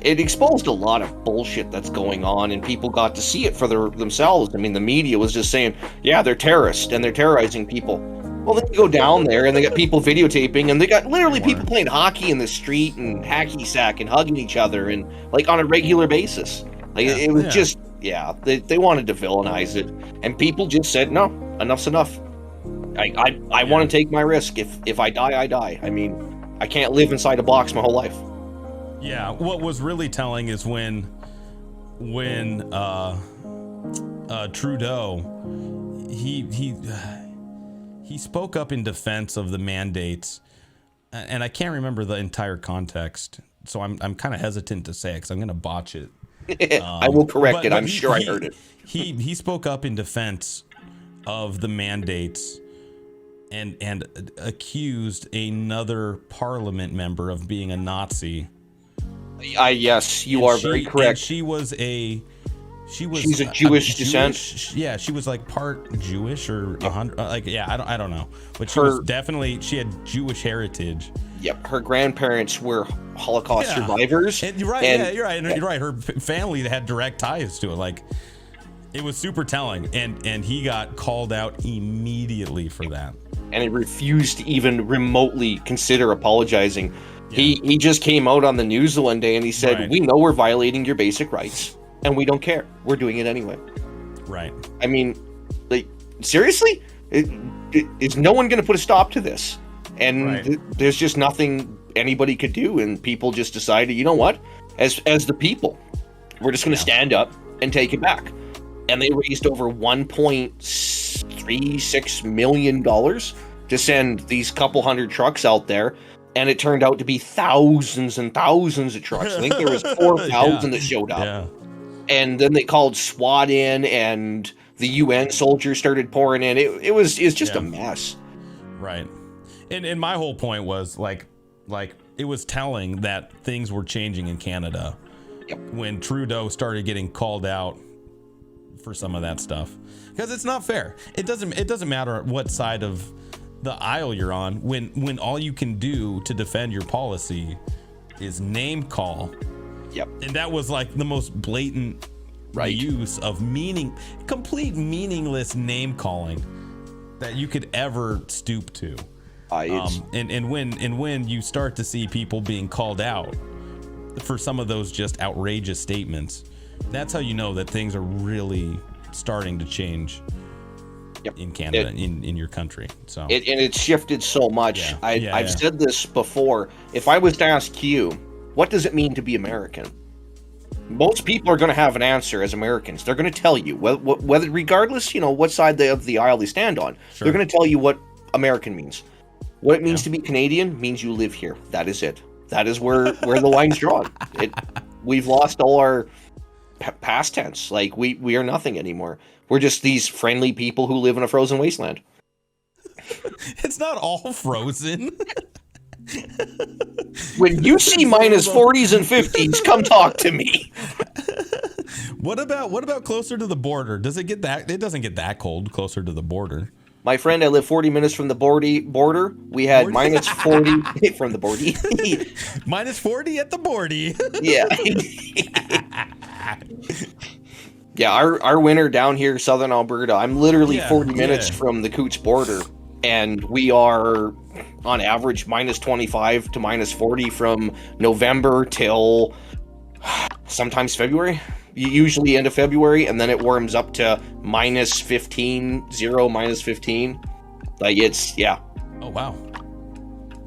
it exposed a lot of bullshit that's going on, and people got to see it for themselves. I mean, the media was just saying, yeah, they're terrorists and they're terrorizing people. Well, then you go down there and they got people videotaping, and they got literally people playing hockey in the street and hacky sack and hugging each other and like on a regular basis. Like it was just, they wanted to villainize it, and people just said, no, enough's enough. I want to take my risk. If I die, I die. I mean, I can't live inside a box my whole life. Yeah, what was really telling is when Trudeau he spoke up in defense of the mandates, and I can't remember the entire context, so I'm kind of hesitant to say it because I'm going to botch it. I will correct it. I'm sure I heard it. He spoke up in defense of the mandates and accused another parliament member of being a Nazi. Yes, you are very correct. She's a Jewish descent. She was like part Jewish or 100. I don't know, but she had Jewish heritage. Yep, her grandparents were Holocaust survivors. And you're right. You're right. Her family had direct ties to it. Like, it was super telling, and he got called out immediately for that. And he refused to even remotely consider apologizing. Yeah. He just came out on the news one day and he said, we know we're violating your basic rights, and we don't care. We're doing it anyway. Right. I mean, like, seriously? Is no one going to put a stop to this? And there's just nothing anybody could do, and people just decided, you know what? As the people, we're just going to stand up and take it back. And they raised over $1.36 million to send these couple hundred trucks out there. And it turned out to be thousands and thousands of trucks. I think there was 4,000 that showed up. Yeah. And then they called SWAT in, and the UN soldiers started pouring in. It's just a mess. Right. And my whole point was like it was telling that things were changing in Canada when Trudeau started getting called out for some of that stuff, because it's not fair. It doesn't matter what side of the aisle you're on when all you can do to defend your policy is name call. Yep. And that was like the most blatant use of complete meaningless name calling that you could ever stoop to. And when you start to see people being called out for some of those just outrageous statements, that's how you know that things are really starting to change in Canada, in your country. So it's shifted so much. I've said this before. If I was to ask you, what does it mean to be American? Most people are going to have an answer as Americans. They're going to tell you whether, regardless, what side of the aisle they stand on. Sure. They're going to tell you what American means. What it means to be Canadian means you live here. That is it. That is where the line's drawn. We've lost all our past tense. Like, we are nothing anymore. We're just these friendly people who live in a frozen wasteland. It's not all frozen. When you see minus 40s and 50s, come talk to me. What about closer to the border? Does it get that? It doesn't get that cold closer to the border. My friend, I live 40 minutes from the border. We had minus 40 from the border. Minus 40 at the border. Yeah. Yeah, our winter down here, southern Alberta, I'm literally 40 minutes from the Coots border, and we are on average minus 25 to minus 40 from November till sometimes February. usually end of February, and then it warms up to -15, 0, -15. Like it's Oh wow.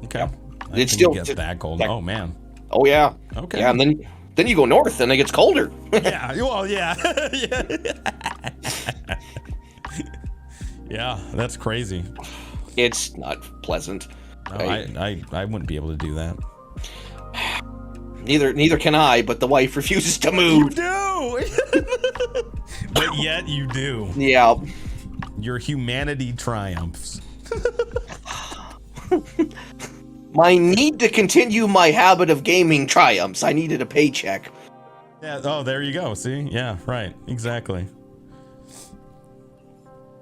Okay. Yeah. I It's think still it gets that cold. Oh man. Oh yeah. Okay. Yeah, and then you go north, and it gets colder. Yeah. Well, yeah. Yeah. Yeah. That's crazy. It's not pleasant. No, I wouldn't be able to do that. Neither can I, but the wife refuses to move. You do. But yet you do. Yeah. Your humanity triumphs. My need to continue my habit of gaming triumphs. I needed a paycheck. Yeah. Oh, there you go. See? Yeah. Right. Exactly.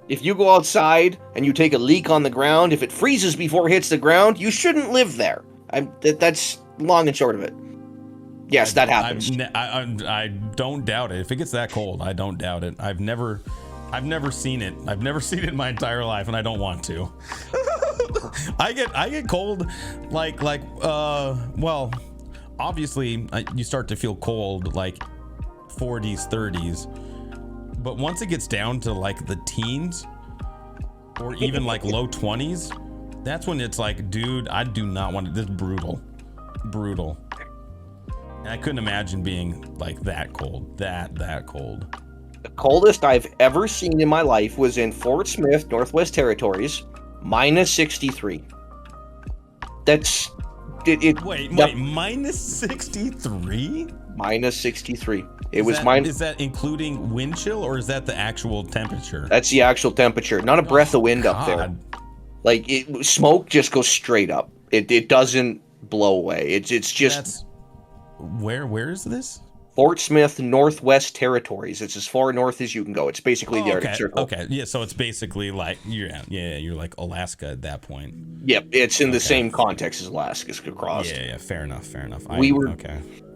If you go outside and you take a leak on the ground, if it freezes before it hits the ground, you shouldn't live there. That's long and short of it. Yes, that happens. I don't doubt it. If it gets that cold, I don't doubt it. I've never seen it. I've never seen it in my entire life, and I don't want to. I get cold well, obviously you start to feel cold like 40s, 30s. But once it gets down to like the teens or even like low 20s, that's when it's like, dude, I do not want it. This is brutal. And I couldn't imagine being like that cold, that cold. The coldest I've ever seen in my life was in Fort Smith, Northwest Territories, -63. That's it. Wait, -63? -63. Is that including wind chill, or is that the actual temperature? That's the actual temperature. Not a breath of wind up there. Like smoke just goes straight up. It doesn't blow away. It's just. Where is this? Fort Smith, Northwest Territories. It's as far north as you can go. It's basically the Arctic Circle. Okay, yeah. So it's basically like you're like Alaska at that point. Yep, it's in the same context as Alaska's across. Yeah. Fair enough.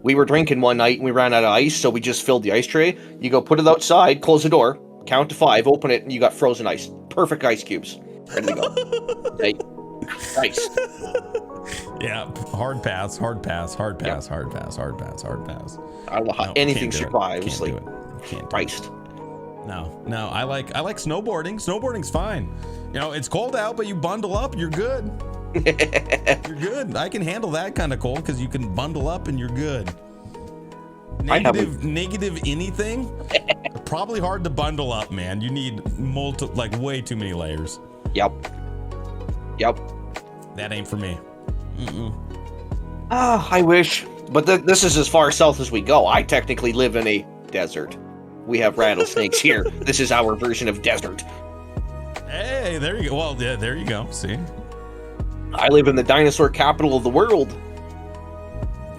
We were drinking one night and we ran out of ice, so we just filled the ice tray. You go put it outside, close the door, count to 5, open it, and you got frozen ice. Perfect ice cubes. Ready to go. Hey, ice. Yeah, hard pass. Anything survives. Like Christ. No. I like snowboarding. Snowboarding's fine. You know, it's cold out, but you bundle up, you're good. You're good. I can handle that kind of cold because you can bundle up and you're good. Negative anything, probably hard to bundle up, man. You need way too many layers. Yep. That ain't for me. I wish, but this is as far south as we go. I technically live in a desert. We have rattlesnakes here. This is our version of desert. Hey, there you go. Well, yeah, there you go. See, I live in the dinosaur capital of the world.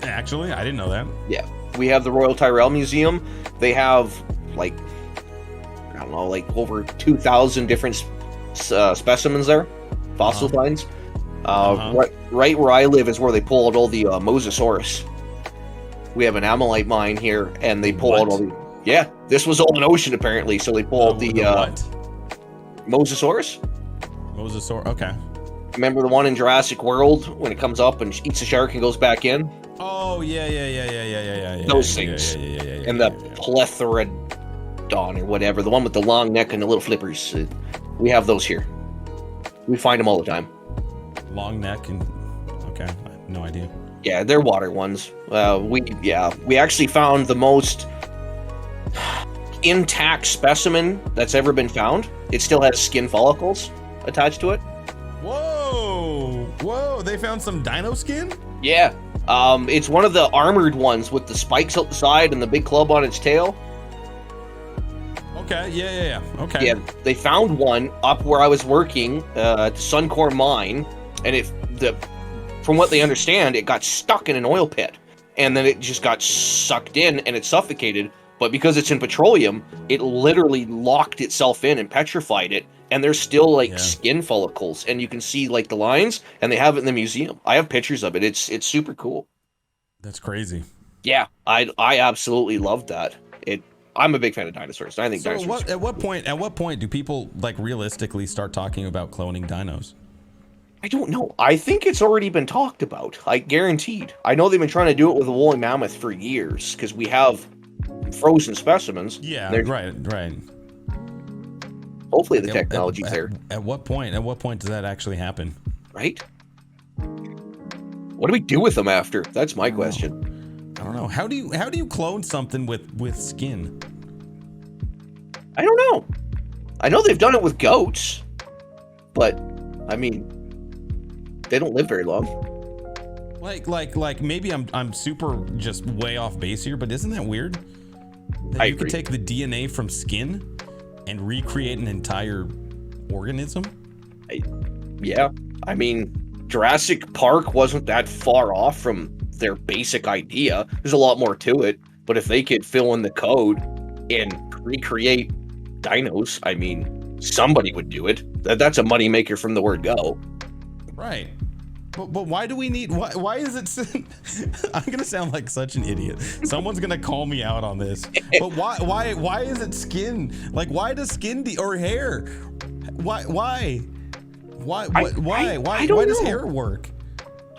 Actually, I didn't know that. Yeah, we have the Royal Tyrrell Museum. They have over 2,000 different specimens there, fossil finds. Right where I live is where they pull out all the Mosasaurus. We have an ammonite mine here, and they pull out all the. Yeah, this was all an ocean apparently, so they pull out the what? Mosasaurus. Mosasaur. Okay. Remember the one in Jurassic World when it comes up and eats a shark and goes back in? Oh yeah. Those things. And the Plethrodon or whatever, the one with the long neck and the little flippers. We have those here. We find them all the time. Long neck and okay, I have no idea. Yeah, they're water ones. We actually found the most intact specimen that's ever been found. It still has skin follicles attached to it. Whoa! They found some dino skin? Yeah. It's one of the armored ones with the spikes out the side and the big club on its tail. Okay, yeah. Okay. Yeah, they found one up where I was working at the Suncor mine, and from what they understand, it got stuck in an oil pit, and then it just got sucked in and it suffocated. But because it's in petroleum, it literally locked itself in and petrified it. And there's still skin follicles, and you can see the lines, and they have it in the museum. I have pictures of it. It's super cool. That's crazy. Yeah, I absolutely loved that. I'm a big fan of dinosaurs. I think dinosaurs. At what point do people realistically start talking about cloning dinos? I don't know. I think it's already been talked about. Guaranteed. I know they've been trying to do it with a woolly mammoth for years because we have frozen specimens. Yeah, They're- right. Hopefully the technology's there. At what point does that actually happen? Right? What do we do with them after? That's my question. I don't know. How do you clone something with skin? I don't know. I know they've done it with goats, but I mean, they don't live very long. Like maybe I'm super just way off base here, but isn't that weird? That you could take the DNA from skin and recreate an entire organism? Yeah. I mean, Jurassic Park wasn't that far off from their basic idea. There's a lot more to it, but if they could fill in the code and recreate dinos, I mean, somebody would do it. That's a moneymaker from the word go. Right. But why do we need? Why is it? I'm gonna sound like such an idiot. Someone's gonna call me out on this. But why is it skin? Like, why does skin or hair? Why does hair work?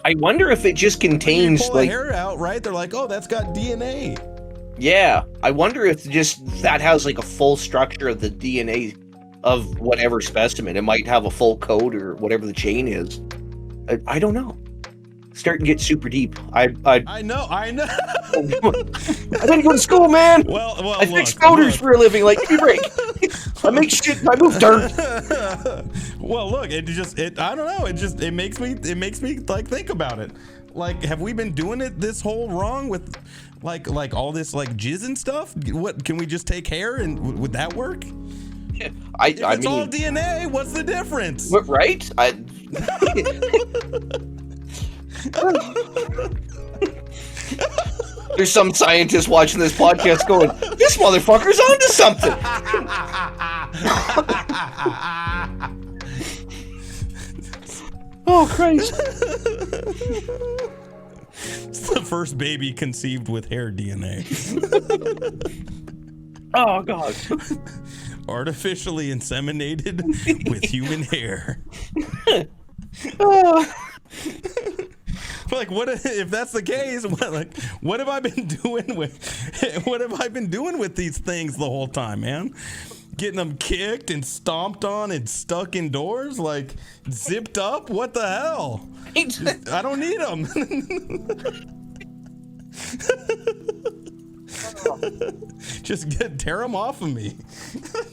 I wonder if it just contains, you pull the hair out, right? They're like, oh, that's got DNA. Yeah, I wonder if just that has like a full structure of the DNA of whatever specimen. It might have a full code or whatever the chain is. I don't know. Starting to get super deep. I know. I didn't go to school, man. Well, I fix motors for a living. Like, give me a break. I make shit. I move dirt. Well, look, I don't know. It makes me like think about it. Like, have we been doing it this whole wrong with like all this like jizz and stuff? What, can we just take hair and would that work? If it's all DNA, what's the difference? What, right? There's some scientist watching this podcast going, this motherfucker's onto something. Oh, Christ. It's the first baby conceived with hair DNA. Oh, God. Artificially inseminated with human hair. Like, what if that's the case? What have I been doing with these things the whole time, man? Getting them kicked and stomped on and stuck indoors, like zipped up. What the hell? I don't need them. Just tear them off of me.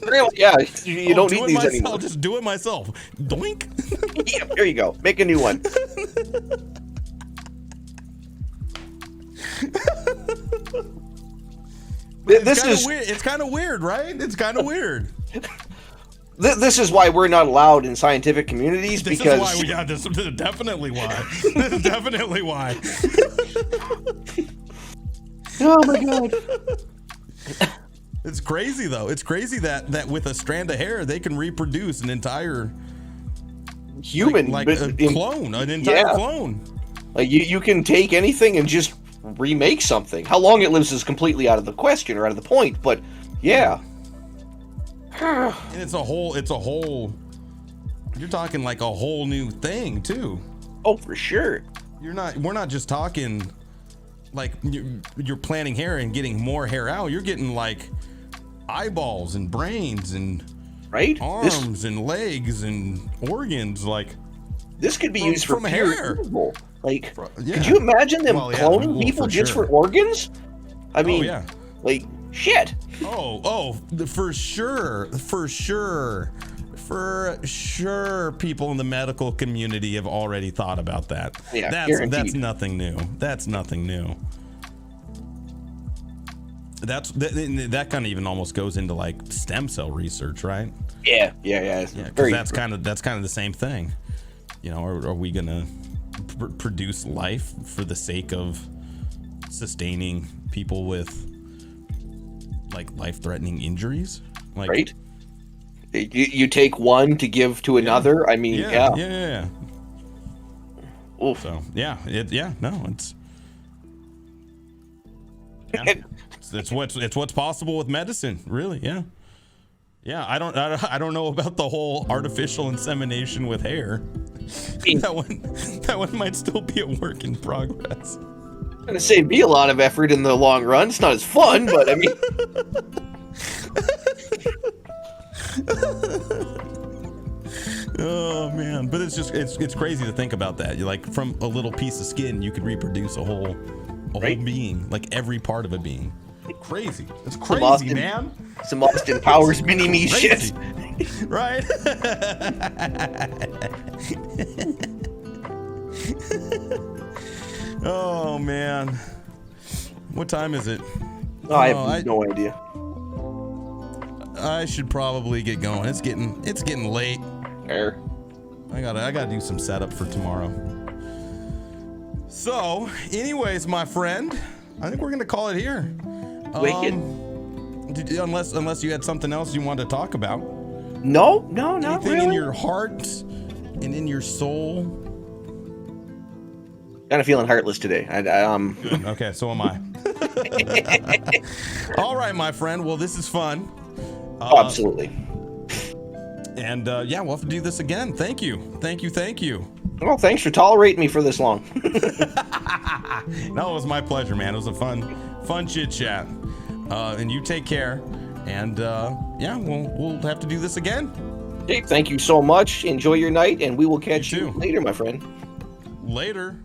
Really? Yeah, you don't need these anymore. I'll just do it myself. Doink. Yeah, there you go. Make a new one. It's kind of weird, right? It's kind of weird. This is why we're not allowed in scientific communities. This because is why this is definitely why. This is definitely why. Oh my God. It's crazy though. It's crazy that with a strand of hair they can reproduce an entire human, like a clone, an entire clone. Like you can take anything and just remake something. How long it lives is completely out of the question or out of the point, but yeah. And it's a whole you're talking like a whole new thing too. Oh, for sure. We're not just talking like you're planting hair and getting more hair out. You're getting like eyeballs and brains and arms and legs and organs. Like, this could be used for hair. Evil. Like, could you imagine them cloning people just for organs? I mean, like, shit. For sure people in the medical community have already thought about that. Yeah, that's nothing new. That kind of even almost goes into like stem cell research, right? Yeah. Because that's kind of the same thing. You know, are we gonna produce life for the sake of sustaining people with like life-threatening injuries? Like, right. You take one to give to another. I mean, yeah. Oof. So it's what's possible with medicine, really. Yeah. I don't know about the whole artificial insemination with hair. That one might still be a work in progress. gonna save me a lot of effort in the long run. It's not as fun, but I mean. Oh man, but it's crazy to think about that. You're like, from a little piece of skin, you could reproduce a whole being, like every part of a being. Crazy. It's crazy, man. Some Austin Powers mini-me shit. Right? Oh man. What time is it? Oh, I have no idea. I should probably get going. It's getting late. Fair. I gotta do some setup for tomorrow. So, anyways, my friend, I think we're gonna call it here. Wicked. Unless you had something else you wanted to talk about. No, not Anything really. in your heart and in your soul. Kind of feeling heartless today. Okay, so am I. All right, my friend. Well, this is fun. Absolutely. And yeah, we'll have to do this again. Thank you. Well, thanks for tolerating me for this long. No, it was my pleasure, man. It was a fun chit chat. And you take care. And yeah, we'll have to do this again. Hey, thank you so much. Enjoy your night, and we will catch you later, my friend. Later.